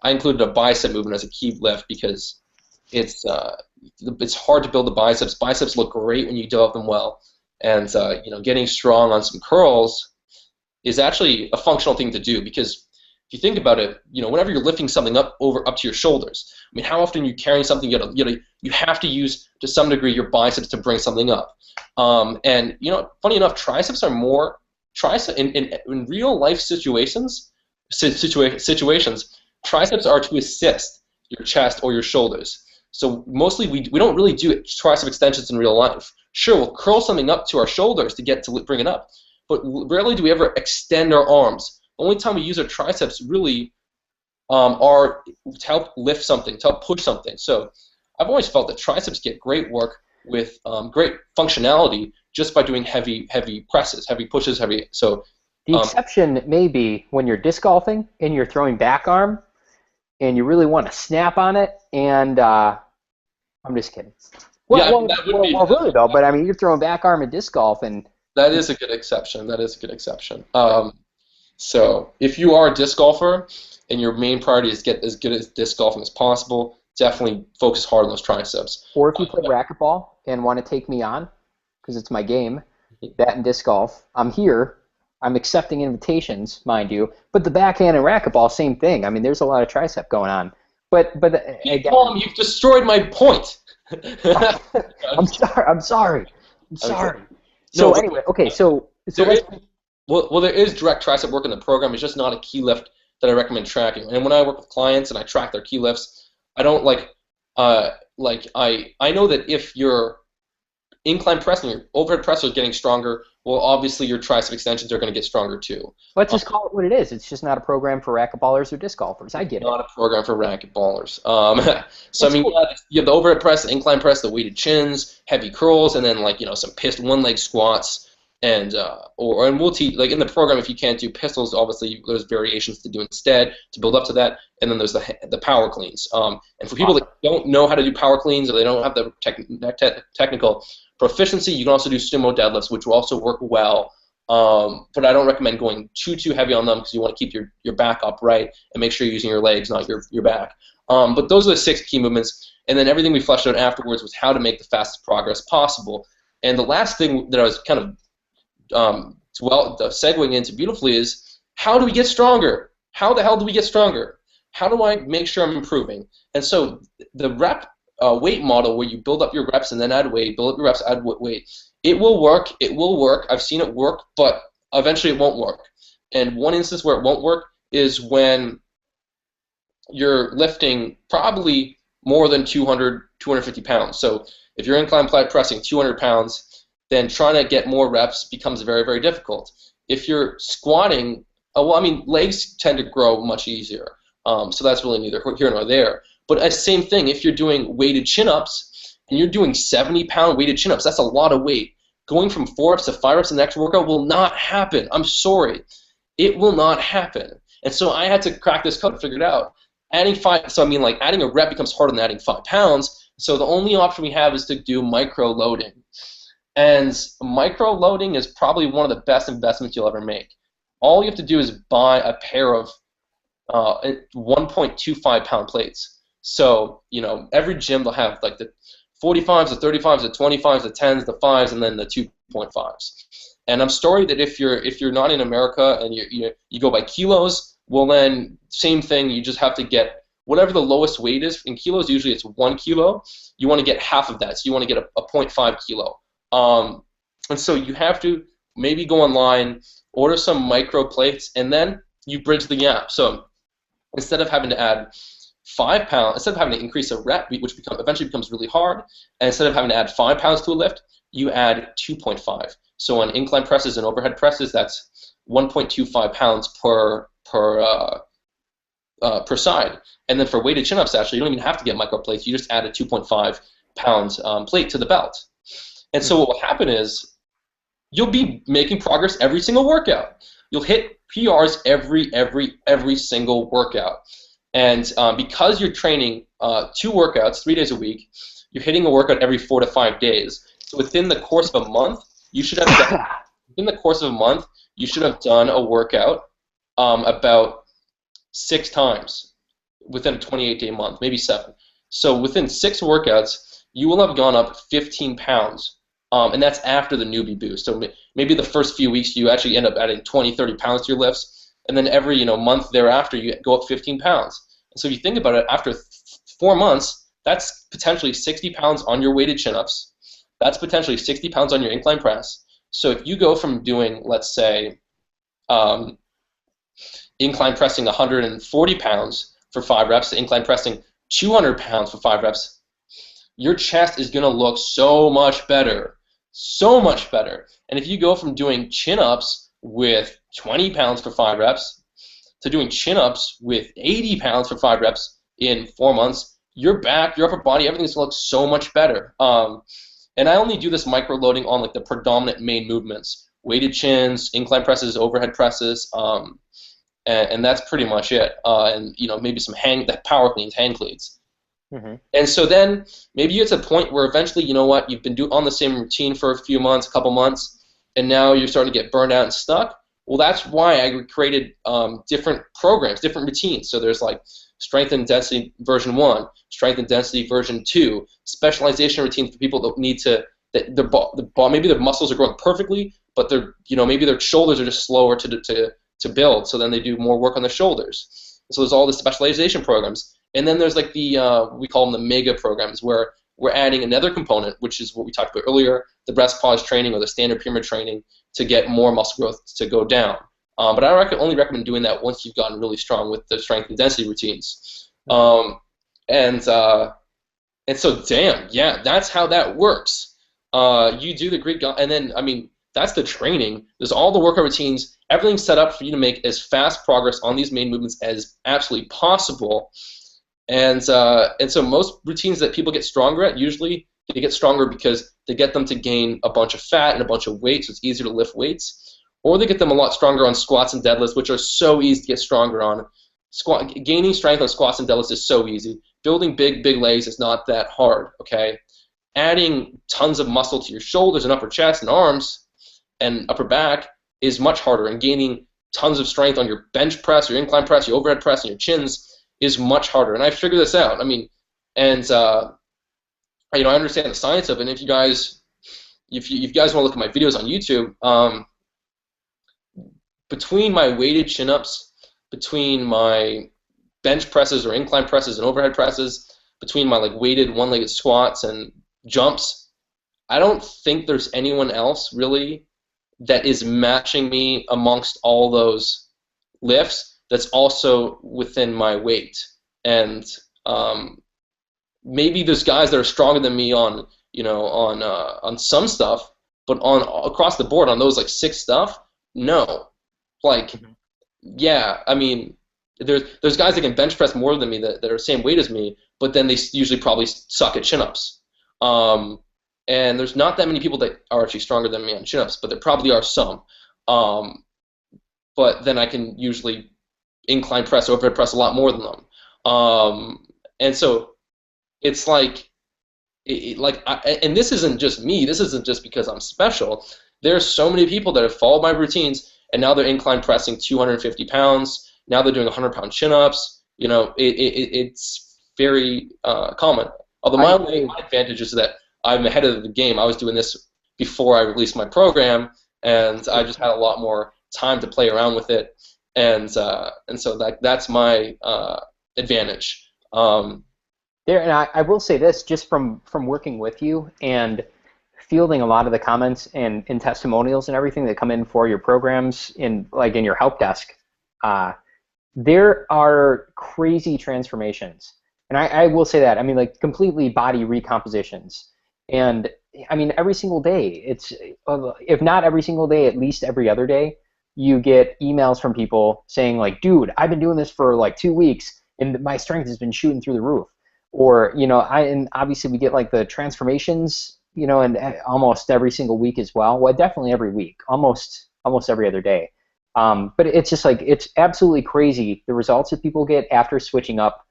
[SPEAKER 1] included a bicep movement as a key lift, because it's hard to build the biceps. Biceps look great when you develop them well, and getting strong on some curls is actually a functional thing to do, because if you think about it, whenever you're lifting something up to your shoulders, I mean, how often are you carrying something? You have to use to some degree your biceps to bring something up. And funny enough, triceps are more in real life situations. Triceps are to assist your chest or your shoulders. So mostly we don't really do tricep extensions in real life. Sure, we'll curl something up to our shoulders to bring it up, but rarely do we ever extend our arms. The only time we use our triceps really are to help lift something, to help push something. So I've always felt that triceps get great work with great functionality just by doing heavy presses, heavy pushes, So
[SPEAKER 2] the exception may be when you're disc golfing and you're throwing back arm, and you really want to snap on it. And I'm just kidding. Well, really though. But I mean, you're throwing back arm in disc golf, and
[SPEAKER 1] that is a good exception. So if you are a disc golfer and your main priority is get as good as disc golfing as possible, definitely focus hard on those triceps.
[SPEAKER 2] Or if you play racquetball and want to take me on, because it's my game, that and disc golf, I'm here. I'm accepting invitations, mind you. But the backhand and racquetball, same thing. I mean, there's a lot of tricep going on. But again,
[SPEAKER 1] Tom, you've destroyed my point.
[SPEAKER 2] I'm sorry. So anyway, okay. So
[SPEAKER 1] there is direct tricep work in the program. It's just not a key lift that I recommend tracking. And when I work with clients and I track their key lifts, I don't I know that if your incline press and your overhead press are getting stronger, well, obviously your tricep extensions are going to get stronger too.
[SPEAKER 2] Let's just call it what it is. It's just not a program for racquetballers or disc golfers. I get it.
[SPEAKER 1] Not a program for racquetballers. So I mean, you have the overhead press, the incline press, the weighted chins, heavy curls, and then some pistol one-leg squats. And we'll teach, like in the program, if you can't do pistols, obviously there's variations to do instead to build up to that. And then there's the power cleans. And for people that don't know how to do power cleans, or they don't have the technical proficiency, you can also do sumo deadlifts, which will also work well. But I don't recommend going too heavy on them, because you want to keep your back upright and make sure you're using your legs, not your back. But those are the 6 key movements. And then everything we fleshed out afterwards was how to make the fastest progress possible. And the last thing that I was kind of segueing into beautifully is, how do we get stronger? How the hell do we get stronger? How do I make sure I'm improving? And so the rep weight model, where you build up your reps and then add weight, build up your reps, add weight, it will work. I've seen it work, but eventually it won't work. And one instance where it won't work is when you're lifting probably more than 200, 250 pounds. So if you're incline pressing 200 pounds, then trying to get more reps becomes very, very difficult. If you're squatting Well, I mean, legs tend to grow much easier, so that's really neither here nor there. But same thing, if you're doing weighted chin-ups and you're doing 70-pound weighted chin-ups, that's a lot of weight. Going from 4 reps to 5 reps in the next workout will not happen. I'm sorry, it will not happen. And so I had to crack this code and figure it out. Adding five, so I mean, like adding a rep becomes harder than adding 5 pounds. So the only option we have is to do micro loading. And micro loading is probably one of the best investments you'll ever make. All you have to do is buy a pair of 1.25-pound plates. So, every gym they'll have like the 45s, the 35s, the 25s, the 10s, the 5s, and then the 2.5s. And I'm sorry that if you're not in America and you go by kilos, well then same thing. You just have to get whatever the lowest weight is in kilos. Usually it's 1 kilo. You want to get half of that, so you want to get a 0.5 kilo. And so you have to maybe go online, order some micro plates, and then you bridge the gap. So instead of having to add 5 pounds, instead of having to increase a rep, which eventually becomes really hard, and instead of having to add 5 pounds to a lift, you add 2.5. So on incline presses and overhead presses, that's 1.25 pounds per side. And then for weighted chin-ups, actually, you don't even have to get micro plates. You just add a 2.5 pound plate to the belt. And so what will happen is you'll be making progress every single workout. You'll hit PRs every single workout. And because you're training 2 workouts 3 days a week, you're hitting a workout every 4 to 5 days. So within the course of a month, you should have done a workout about 6 times within a 28-day month, maybe 7. So within 6 workouts, you will have gone up 15 pounds. And that's after the newbie boost. So maybe the first few weeks you actually end up adding 20, 30 pounds to your lifts, and then every month thereafter you go up 15 pounds. And so if you think about it, after 4 months, that's potentially 60 pounds on your weighted chin-ups. That's potentially 60 pounds on your incline press. So if you go from doing, let's say, incline pressing 140 pounds for 5 reps to incline pressing 200 pounds for 5 reps, your chest is going to look so much better. So much better. And if you go from doing chin-ups with 20 pounds for 5 reps to doing chin-ups with 80 pounds for 5 reps in 4 months, your back, your upper body, everything's going to look so much better. And I only do this micro-loading on like the predominant main movements: weighted chins, incline presses, overhead presses, and that's pretty much it. And maybe some power cleans, hand cleans. Mm-hmm. And so then maybe you get to a point where eventually, you've been on the same routine for a few months, a couple months, and now you're starting to get burned out and stuck. Well, that's why I created different programs, different routines. So there's like strength and density version 1, strength and density version 2, specialization routines for people that need to, maybe their muscles are growing perfectly, but maybe their shoulders are just slower to build. So then they do more work on the shoulders. So there's all the specialization programs. And then there's like we call them the mega programs, where we're adding another component, which is what we talked about earlier, the breast pause training or the standard pyramid training, to get more muscle growth to go down. But I only recommend doing that once you've gotten really strong with the strength and density routines. And so, damn, yeah, that's how that works. You do the Greek, and then, that's the training. There's all the workout routines, everything's set up for you to make as fast progress on these main movements as absolutely possible. And so most routines that people get stronger at, usually they get stronger because they get them to gain a bunch of fat and a bunch of weight, so it's easier to lift weights. Or they get them a lot stronger on squats and deadlifts, which are so easy to get stronger on. Gaining strength on squats and deadlifts is so easy. Building big legs is not that hard, okay? Adding tons of muscle to your shoulders and upper chest and arms and upper back is much harder. And gaining tons of strength on your bench press, your incline press, your overhead press, and your chins is much harder. And I figured this out. I understand the science of it. And if you guys want to look at my videos on YouTube, between my weighted chin-ups, between my bench presses or incline presses and overhead presses, between my weighted one-legged squats and jumps, I don't think there's anyone else really that is matching me amongst all those lifts that's also within my weight. And maybe there's guys that are stronger than me on some stuff, but on across the board on those 6 stuff, no. yeah, I mean, there's guys that can bench press more than me that are the same weight as me, but then they usually probably suck at chin-ups. Um, and there's not that many people that are actually stronger than me on chin-ups, but there probably are some. Um, but then I can usually incline press, overhead press a lot more than them. And so it's like, and this isn't just me. This isn't just because I'm special. There's so many people that have followed my routines, and now they're incline pressing 250 pounds. Now they're doing 100-pound chin-ups. It's very common. Although my only
[SPEAKER 2] I
[SPEAKER 1] advantage is that I'm ahead of the game. I was doing this before I released my program, and I just had a lot more time to play around with it, and so that's my advantage.
[SPEAKER 2] There, and I will say this, just from working with you and fielding a lot of the comments and testimonials and everything that come in for your programs in your help desk, uh, there are crazy transformations. And I will say that. I mean, like completely body recompositions. And I mean, every single day, if not every single day, at least every other day, you get emails from people saying like, dude, I've been doing this for like 2 weeks and my strength has been shooting through the roof. Or, and obviously we get like the transformations, and almost every single week as well. Well, definitely every week, almost every other day. But it's just like it's absolutely crazy the results that people get after switching up,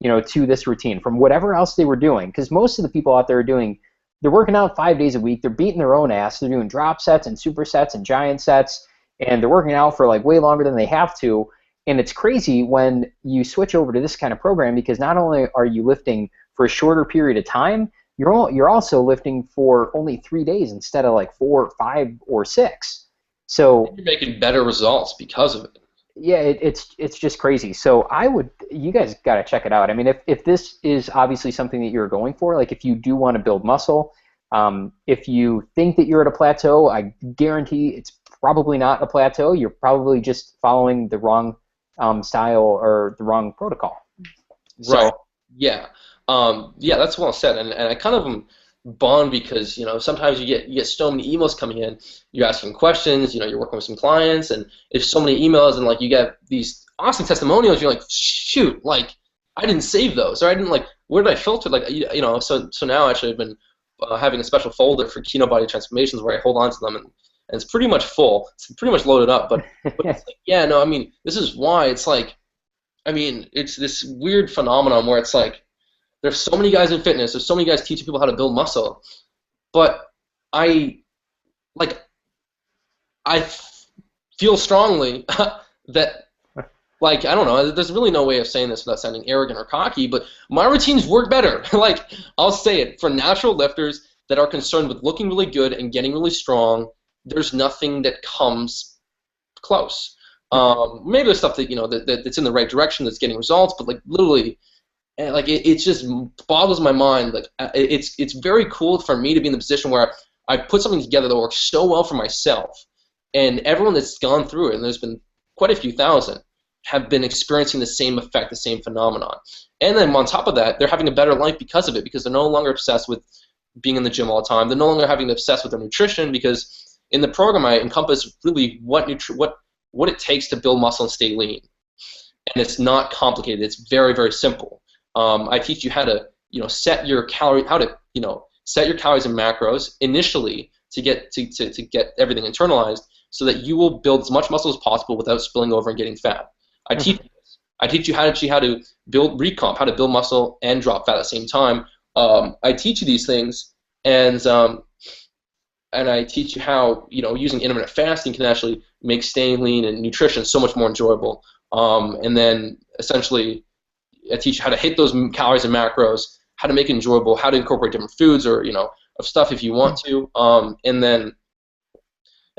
[SPEAKER 2] to this routine from whatever else they were doing. Because most of the people out there they're working out 5 days a week. They're beating their own ass. They're doing drop sets and supersets and giant sets, and they're working out for like way longer than they have to. And it's crazy when you switch over to this kind of program because not only are you lifting for a shorter period of time, you're also lifting for only 3 days instead of like 4, 5, or 6. So
[SPEAKER 1] You're making better results because of it.
[SPEAKER 2] yeah, it's just crazy. So you guys got to check it out. I mean, if this is obviously something that you're going for, like if you do want to build muscle, if you think that you're at a plateau, I guarantee it's probably not a plateau. You're probably just following the wrong style or the wrong protocol.
[SPEAKER 1] Right.
[SPEAKER 2] So
[SPEAKER 1] Yeah. Yeah, that's well said. And I kind of am bummed because, sometimes you get so many emails coming in, you're asking questions, you're working with some clients, and if so many emails and like you get these awesome testimonials, you're like, shoot, like I didn't save those, or I didn't like, where did I filter? Like, so now actually I've been having a special folder for Kino body transformations where I hold on to them, and it's pretty much full. It's pretty much loaded up, but it's like, yeah, no, I mean, this is why it's like, I mean, it's this weird phenomenon where it's like there's so many guys in fitness, there's so many guys teaching people how to build muscle, but I like feel strongly that like I don't know, there's really no way of saying this without sounding arrogant or cocky, but my routines work better. Like I'll say it for natural lifters that are concerned with looking really good and getting really strong. There's nothing that comes close. Maybe there's stuff that that's in the right direction that's getting results, but like literally, like it just boggles my mind. Like it's very cool for me to be in the position where I put something together that works so well for myself, and everyone that's gone through it, and there's been quite a few thousand, have been experiencing the same effect, the same phenomenon. And then on top of that, they're having a better life because of it, because they're no longer obsessed with being in the gym all the time. They're no longer having to obsess with their nutrition, because in the program I encompass really what it takes to build muscle and stay lean. And it's not complicated. It's very, very simple. I teach you how to set your set your calories and macros initially to get everything internalized, so that you will build as much muscle as possible without spilling over and getting fat. I teach you this. I teach you how to build recomp, how to build muscle and drop fat at the same time. I teach you these things, and I teach you how using intermittent fasting can actually make staying lean and nutrition so much more enjoyable. And then essentially, I teach you how to hit those calories and macros, how to make it enjoyable, how to incorporate different foods or of stuff if you want to. And then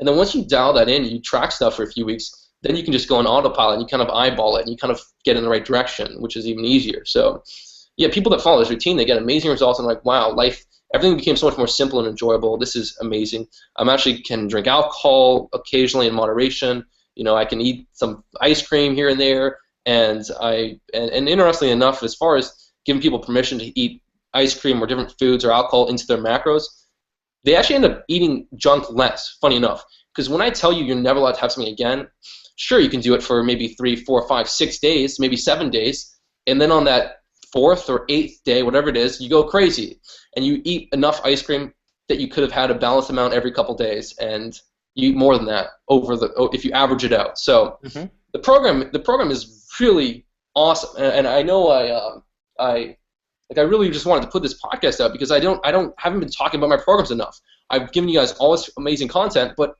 [SPEAKER 1] once you dial that in, you track stuff for a few weeks, then you can just go on autopilot and you kind of eyeball it and you kind of get in the right direction, which is even easier. So yeah, people that follow this routine, they get amazing results, and like, wow, everything became so much more simple and enjoyable. This is amazing. I'm actually can drink alcohol occasionally in moderation. I can eat some ice cream here and there, and interestingly enough, as far as giving people permission to eat ice cream or different foods or alcohol into their macros, they actually end up eating junk less, funny enough, Because when I tell you you're never allowed to have something again, sure, you can do it for maybe 3, 4, 5, 6 days, maybe 7 days, and then on that fourth or eighth day, whatever it is, you go crazy and you eat enough ice cream that you could have had a balanced amount every couple days, and you eat more than that if you average it out. So the program is really awesome, and I know I really just wanted to put this podcast out because I haven't been talking about my programs enough. I've given you guys all this amazing content, but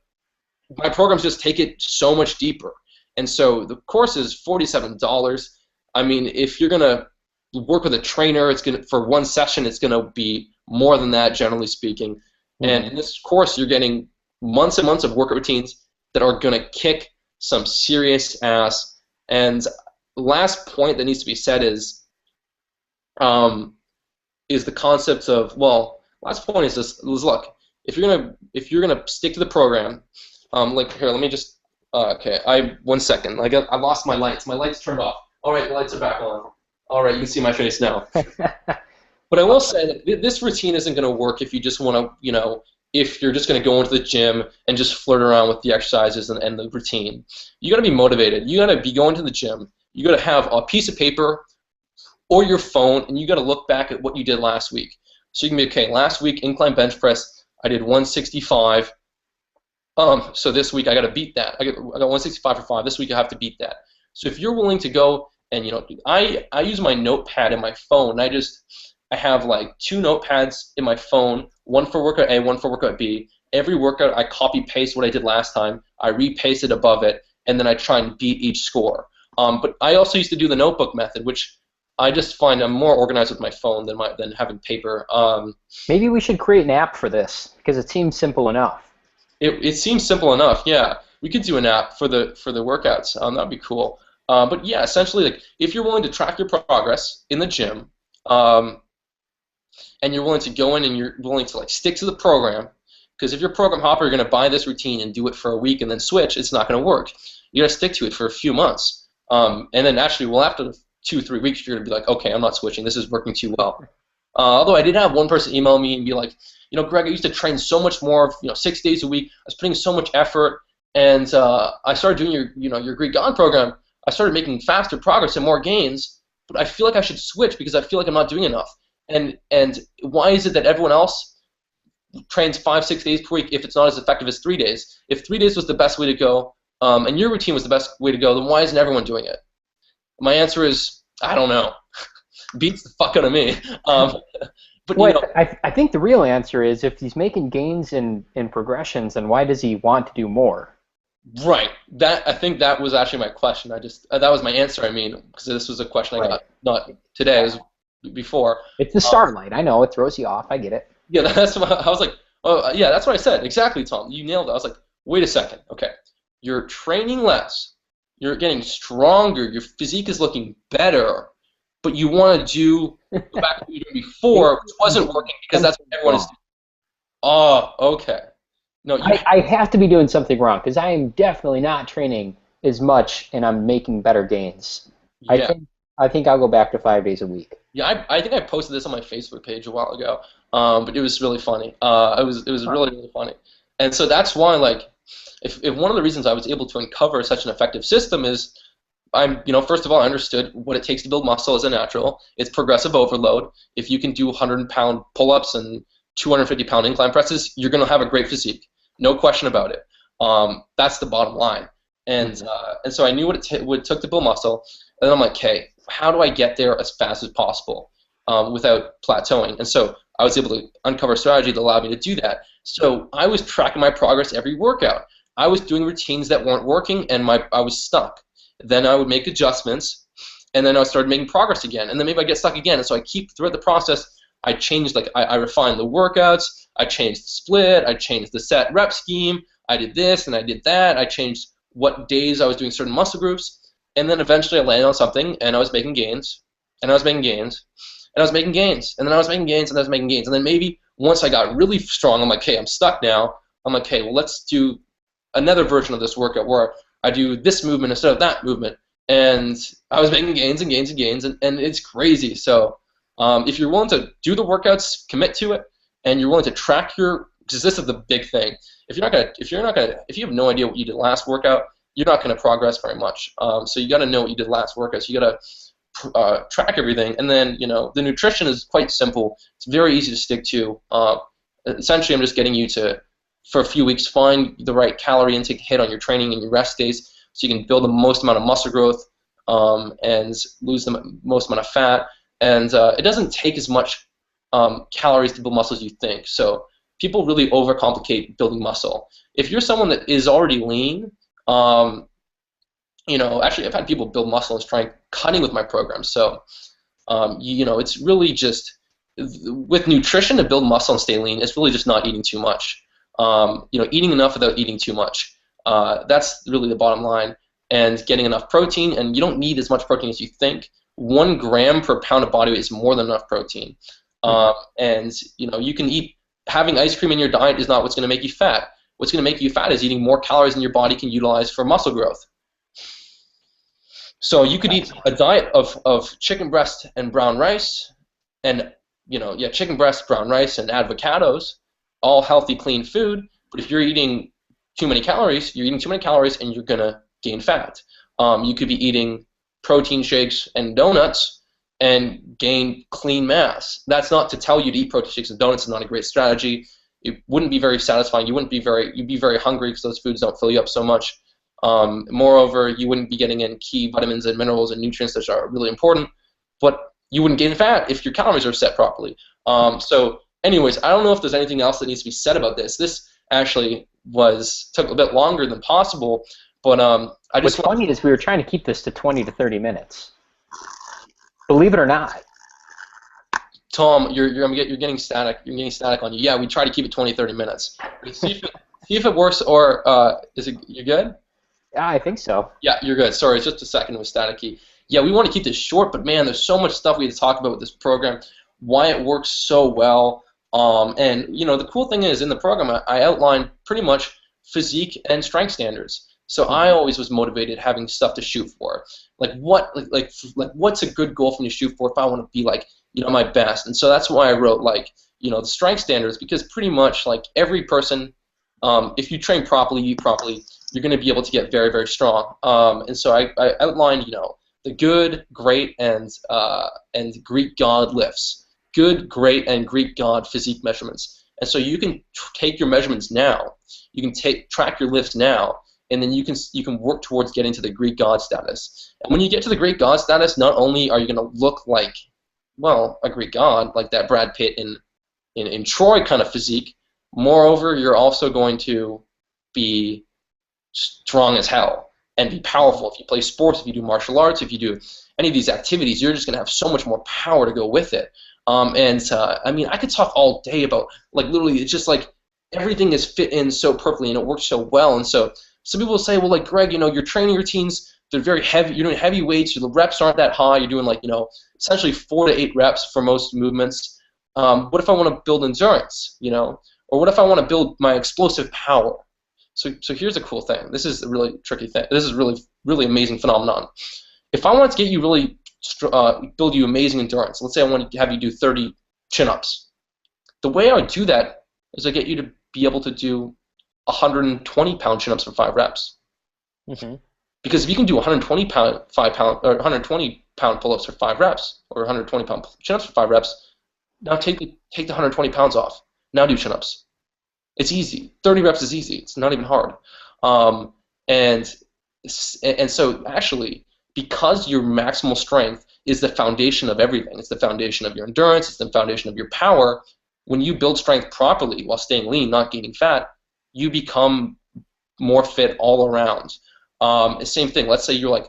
[SPEAKER 1] my programs just take it so much deeper. And so the course is $47. I mean, if you're gonna work with a trainer, for one session, it's gonna be more than that, generally speaking. And in this course, you're getting months and months of workout routines that are gonna kick some serious ass. And last point that needs to be said is the concept of, well, last point is this: look, if you're gonna stick to the program, like here, let me just okay, 1 second. I lost my lights. My lights turned off. All right, the lights are back on. All right, you can see my face now. But I will say that this routine isn't going to work if you just want to, if you're just going to go into the gym and just flirt around with the exercises and the routine. You got to be motivated. You got to be going to the gym. You got to have a piece of paper or your phone, and you got to look back at what you did last week. So you can be, okay, last week incline bench press, I did 165. So this week I got to beat that. I got 165 for 5. This week I have to beat that. So if you're willing to go and I use my notepad in my phone. I have like 2 notepads in my phone, one for workout A, one for workout B. Every workout I copy paste what I did last time. I repaste it above it, and then I try and beat each score. But I also used to do the notebook method, which I just find I'm more organized with my phone than having paper.
[SPEAKER 2] Maybe we should create an app for this because it seems simple enough.
[SPEAKER 1] It seems simple enough, yeah. We could do an app for the workouts. That'd be cool. But yeah, essentially, like if you're willing to track your progress in the gym, and you're willing to go in and you're willing to like stick to the program, because if you're a program hopper, you're going to buy this routine and do it for a week and then switch. It's not going to work. You got to stick to it for a few months, and then actually, well, after 2-3 weeks, you're going to be like, okay, I'm not switching. This is working too well. Although I did have one person email me and be like, Greg, I used to train so much more, 6 days a week. I was putting so much effort, and I started doing your Greek God program. I started making faster progress and more gains, but I feel like I should switch because I feel like I'm not doing enough. And why is it that everyone else trains 5-6 days per week if it's not as effective as 3 days? If 3 days was the best way to go, and your routine was the best way to go, then why isn't everyone doing it? My answer is, I don't know. Beats the fuck out of me. But
[SPEAKER 2] well, I think the real answer is if he's making gains in progressions, then why does he want to do more?
[SPEAKER 1] Right. I think that was actually my question. That was my answer. I mean, because this was a question I got not today, it was before.
[SPEAKER 2] It's the starlight. I know it throws you off. I get it.
[SPEAKER 1] Yeah, that's what I was like. Oh, yeah, that's what I said. Exactly, Tom. You nailed it. I was like, wait a second. Okay, you're training less. You're getting stronger. Your physique is looking better, but you want to go back to what you were doing before, which wasn't working because that's what everyone is doing. Oh, okay. No,
[SPEAKER 2] I have to be doing something wrong because I am definitely not training as much and I'm making better gains.
[SPEAKER 1] Yeah.
[SPEAKER 2] I think I'll go back to 5 days a week.
[SPEAKER 1] Yeah, I think I posted this on my Facebook page a while ago, but it was really funny. It was really, really funny. And so that's why, like, if one of the reasons I was able to uncover such an effective system is first of all, I understood what it takes to build muscle as a natural. It's progressive overload. If you can do 100-pound pull-ups and 250-pound incline presses, you're going to have a great physique. No question about it. That's the bottom line. And so I knew what it took to build muscle. And then I'm like, okay, how do I get there as fast as possible without plateauing? And so I was able to uncover a strategy that allowed me to do that. So I was tracking my progress every workout. I was doing routines that weren't working, and I was stuck. Then I would make adjustments, and then I started making progress again. And then maybe I get stuck again. And so I keep throughout the process. I changed, I refined the workouts. I changed the split. I changed the set rep scheme. I did this and I did that. I changed what days I was doing certain muscle groups. And then eventually I landed on something, and I was making gains, and I was making gains, and I was making gains, and then I was making gains, and I was making gains. And then maybe once I got really strong, I'm like, okay, I'm stuck now. I'm like, okay, well, let's do another version of this workout where I do this movement instead of that movement. And I was making gains and gains and gains, and it's crazy. So if you're willing to do the workouts, commit to it, and you're willing to track your because this is the big thing. If you have no idea what you did last workout, you're not gonna progress very much. So you got to know what you did last workout. So you got to track everything, and then the nutrition is quite simple. It's very easy to stick to. Essentially, I'm just getting you to, for a few weeks, find the right calorie intake hit on your training and your rest days, so you can build the most amount of muscle growth and lose the most amount of fat. And it doesn't take as much calories to build muscle as you think. So people really overcomplicate building muscle. If you're someone that is already lean, actually I've had people build muscle and trying cutting with my program. So it's really just with nutrition to build muscle and stay lean. It's really just not eating too much. Eating enough without eating too much. That's really the bottom line. And getting enough protein, and you don't need as much protein as you think. 1 gram per pound of body weight is more than enough protein. And you can eat. Having ice cream in your diet is not what's going to make you fat. What's going to make you fat is eating more calories than your body can utilize for muscle growth. So you could eat a diet of chicken breast and brown rice, and chicken breast, brown rice, and avocados, all healthy, clean food. But if you're eating too many calories, and you're gonna gain fat. You could be eating protein shakes and donuts and gain clean mass. That's not to tell you to eat protein shakes and donuts. It's not a great strategy. It wouldn't be very satisfying. You'd be very hungry because those foods don't fill you up so much. Moreover, you wouldn't be getting in key vitamins and minerals and nutrients that are really important. But you wouldn't gain fat if your calories are set properly. So anyways, I don't know if there's anything else that needs to be said about this. This actually took a bit longer than possible, but
[SPEAKER 2] What's funny is we were trying to keep this to 20 to 30 minutes. Believe it or not.
[SPEAKER 1] Tom, you're getting static. You're getting static on you. Yeah, we try to keep it 20, 30 minutes. See if it works, or you good?
[SPEAKER 2] Yeah, I think so.
[SPEAKER 1] Yeah, you're good. Sorry, it's just a second. It was staticky. Yeah, we want to keep this short, but man, there's so much stuff we have to talk about with this program, why it works so well. And the cool thing is, in the program, I outlined pretty much physique and strength standards. So I always was motivated having stuff to shoot for. Like what's a good goal for me to shoot for if I want to be my best? And so that's why I wrote the strength standards, because pretty much every person, if you train properly, eat properly, you're going to be able to get very, very strong. And so I outlined the good, great, and Greek god lifts. Good, great, and Greek god physique measurements. And so you can take your measurements now. You can track your lifts now, and then you can work towards getting to the Greek god status. And when you get to the Greek god status, not only are you going to look like, a Greek god, like that Brad Pitt in Troy kind of physique. Moreover, you're also going to be strong as hell and be powerful. If you play sports, if you do martial arts, if you do any of these activities, you're just going to have so much more power to go with it. I could talk all day about literally, it's just everything is fit in so perfectly and it works so well. And so some people will say, well, Greg, your training routines, they're very heavy. You're doing heavy weights. The reps aren't that high. You're doing essentially 4 to 8 reps for most movements. What if I want to build endurance? Or what if I want to build my explosive power? So here's a cool thing. This is a really tricky thing. This is really, really amazing phenomenon. If I want to get you really build you amazing endurance, let's say I want to have you do 30 chin-ups. The way I would do that is I get you to be able to do 120-pound chin-ups for 5 reps.
[SPEAKER 2] Mm-hmm.
[SPEAKER 1] Because if you can do 120-pound pull-ups for 5 reps, or 120-pound chin-ups for 5 reps, now take the 120 pounds off. Now do chin-ups. It's easy. 30 reps is easy. It's not even hard. And so actually, because your maximal strength is the foundation of everything, it's the foundation of your endurance, it's the foundation of your power, when you build strength properly while staying lean, not gaining fat, you become more fit all around. Same thing. Let's say you're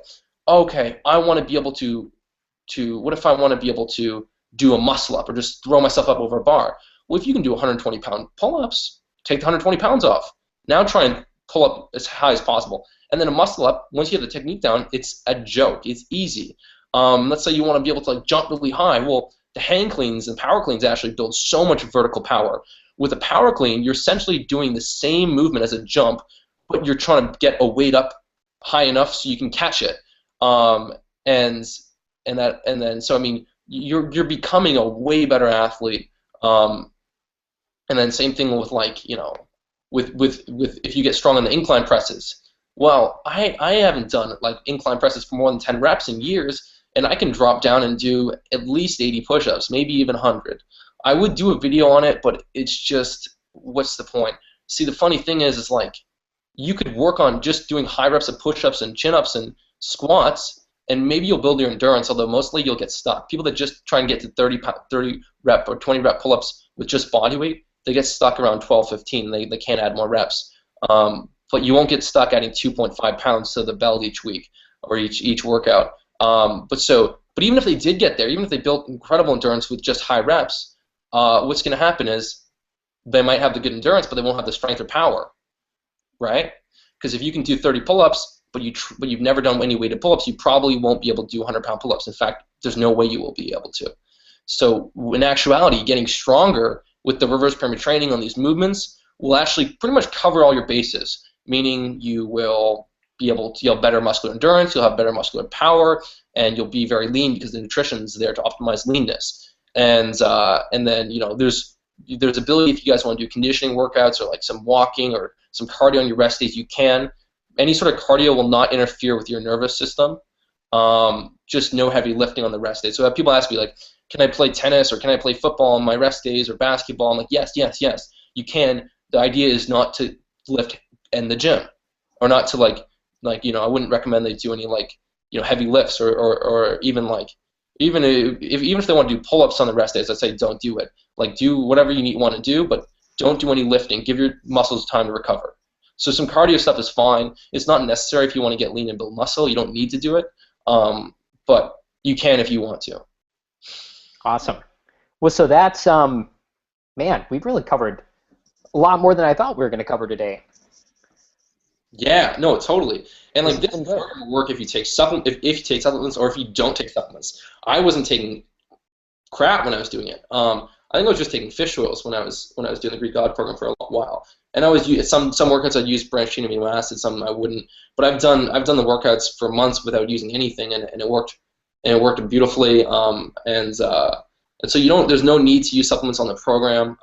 [SPEAKER 1] okay, I want to be able to what if I want to be able to do a muscle up or just throw myself up over a bar? Well, if you can do 120-pound pull-ups, take the 120 pounds off. Now try and pull up as high as possible. And then a muscle up, once you have the technique down, it's a joke. It's easy. Let's say you want to be able to jump really high. Well, the hang cleans and power cleans actually build so much vertical power. With a power clean, you're essentially doing the same movement as a jump, but you're trying to get a weight up high enough so you can catch it. So you're becoming a way better athlete And then same thing with like, with if you get strong on the incline presses. Well, I haven't done like incline presses for more than 10 reps in years, and I can drop down and do at least 80 push-ups, maybe even 100. I would do a video on it, but it's just, what's the point? See, the funny thing is like you could work on just doing high reps of push-ups and chin-ups and squats, and maybe you'll build your endurance, although mostly you'll get stuck. People that just try and get to 30 rep or 20 rep pull-ups with just body weight, they get stuck around 12, 15. They can't add more reps. But you won't get stuck adding 2.5 pounds to the belt each week or each workout. But even if they did get there, even if they built incredible endurance with just high reps, what's going to happen is they might have the good endurance, but they won't have the strength or power, right? Because if you can do 30 pull-ups, but you've never done any weighted pull-ups, you probably won't be able to do 100-pound pull-ups. In fact, there's no way you will be able to. So in actuality, getting stronger with the reverse pyramid training on these movements will actually pretty much cover all your bases, meaning you will be able to, you'll have better muscular endurance, you'll have better muscular power, and you'll be very lean because the nutrition is there to optimize leanness. And then there's ability if you guys want to do conditioning workouts or like some walking or some cardio on your rest days, you can. Any sort of cardio will not interfere with your nervous system. Just no heavy lifting on the rest days. So people ask me like, can I play tennis or can I play football on my rest days or basketball? I'm like, yes, yes, yes, you can. The idea is not to lift in the gym, or not to I wouldn't recommend they do any heavy lifts or even if they want to do pull-ups on the rest days, I'd say don't do it. Like do whatever you want to do, but don't do any lifting. Give your muscles time to recover. So some cardio stuff is fine. It's not necessary if you want to get lean and build muscle. You don't need to do it, but you can if you want to.
[SPEAKER 2] Awesome. Well, so that's man, we've really covered a lot more than I thought we were going to cover today.
[SPEAKER 1] Yeah, no, totally. And like this will work if you take if you take supplements or if you don't take supplements. I wasn't taking crap when I was doing it. I think I was just taking fish oils when I was doing the Greek God program for a while. And I was some workouts I'd use branched chain amino acids, some I wouldn't. But I've done the workouts for months without using anything, and it worked beautifully. And so there's no need to use supplements on the program.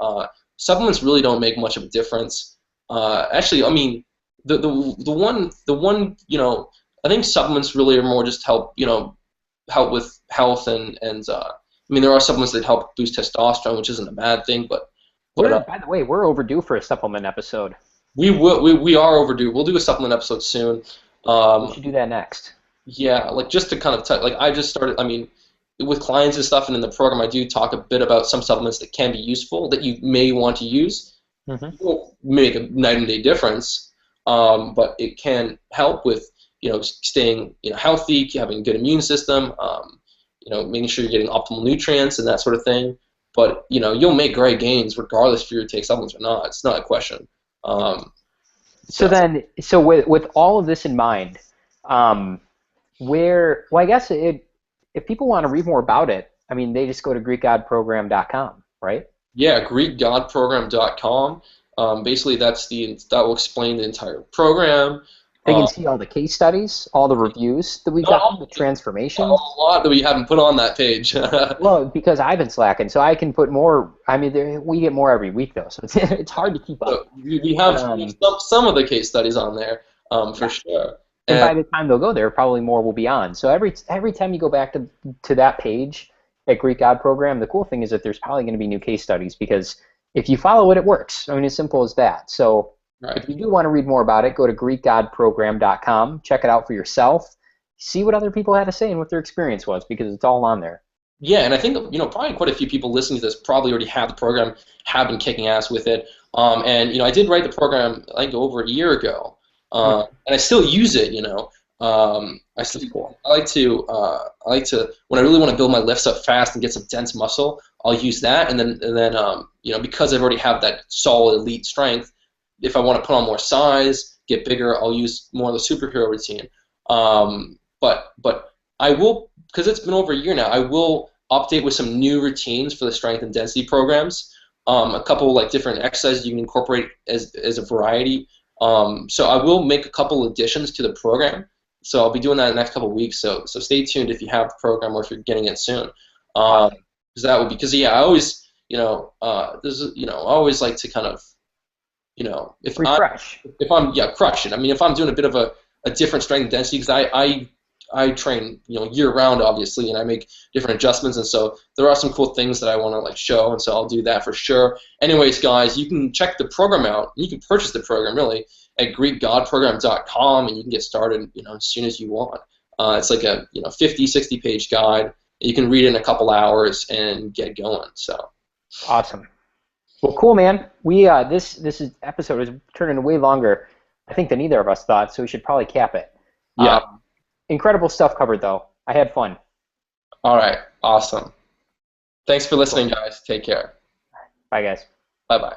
[SPEAKER 1] Supplements really don't make much of a difference. Actually, I mean, the one I think supplements really are more just help with health and I mean there are supplements that help boost testosterone, which isn't a bad thing, but
[SPEAKER 2] by the way, we're overdue for a supplement episode.
[SPEAKER 1] We are overdue. We'll do a supplement episode soon.
[SPEAKER 2] We should do that next.
[SPEAKER 1] Yeah, like just to kind of I just started. I mean, with clients and stuff, and in the program, I do talk a bit about some supplements that can be useful that you may want to use. Mm-hmm. It won't make a night and day difference, but it can help with staying healthy, having a good immune system, making sure you're getting optimal nutrients and that sort of thing. But you'll make great gains regardless if you take supplements or not. It's not a question.
[SPEAKER 2] So with all of this in mind, I guess if people want to read more about it, I mean, they just go to GreekGodProgram.com, right?
[SPEAKER 1] Yeah, GreekGodProgram.com. Basically, that will explain the entire program.
[SPEAKER 2] They can see all the case studies, all the reviews that we've got, the transformations.
[SPEAKER 1] A lot that we haven't put on that page.
[SPEAKER 2] Well, because I've been slacking, so I can put more. I mean, we get more every week, though, so it's hard to keep up.
[SPEAKER 1] We have some of the case studies on there, for sure.
[SPEAKER 2] And by the time they'll go there, probably more will be on. So every time you go back to that page at Greek God Program, the cool thing is that there's probably going to be new case studies because if you follow it, it works. I mean, as simple as that. So if you do want to read more about it, go to GreekGodProgram.com, check it out for yourself, see what other people had to say and what their experience was because it's all on there.
[SPEAKER 1] Yeah, and I think probably quite a few people listening to this probably already have the program, have been kicking ass with it. And I did write the program I think over a year ago. And I still use it, I like to when I really want to build my lifts up fast and get some dense muscle, I'll use that, and then because I've already have that solid elite strength, if I want to put on more size, get bigger, I'll use more of the superhero routine. But I will, because it's been over a year now, I will update with some new routines for the strength and density programs. A couple different exercises you can incorporate as a variety. So I will make a couple additions to the program. So I'll be doing that in the next couple of weeks. So stay tuned if you have the program or if you're getting it soon. I always, I always like to kind of,
[SPEAKER 2] Refresh.
[SPEAKER 1] if I'm crushing. I mean, if I'm doing a bit of a different strength and density, because I train year round obviously, and I make different adjustments, and so there are some cool things that I want to like show, and so I'll do that for sure. Anyways, guys, you can check the program out. You can purchase the program really at GreekGodProgram.com, and you can get started as soon as you want. It's like a 50, 60 page guide. You can read it in a couple hours and get going. So
[SPEAKER 2] Awesome. Well, cool, man. We episode is turning way longer, I think, than either of us thought. So we should probably cap it.
[SPEAKER 1] yeah.
[SPEAKER 2] Incredible stuff covered, though. I had fun.
[SPEAKER 1] All right. Awesome. Thanks for listening,
[SPEAKER 2] Cool.
[SPEAKER 1] guys. Take care.
[SPEAKER 2] Bye, guys.
[SPEAKER 1] Bye bye.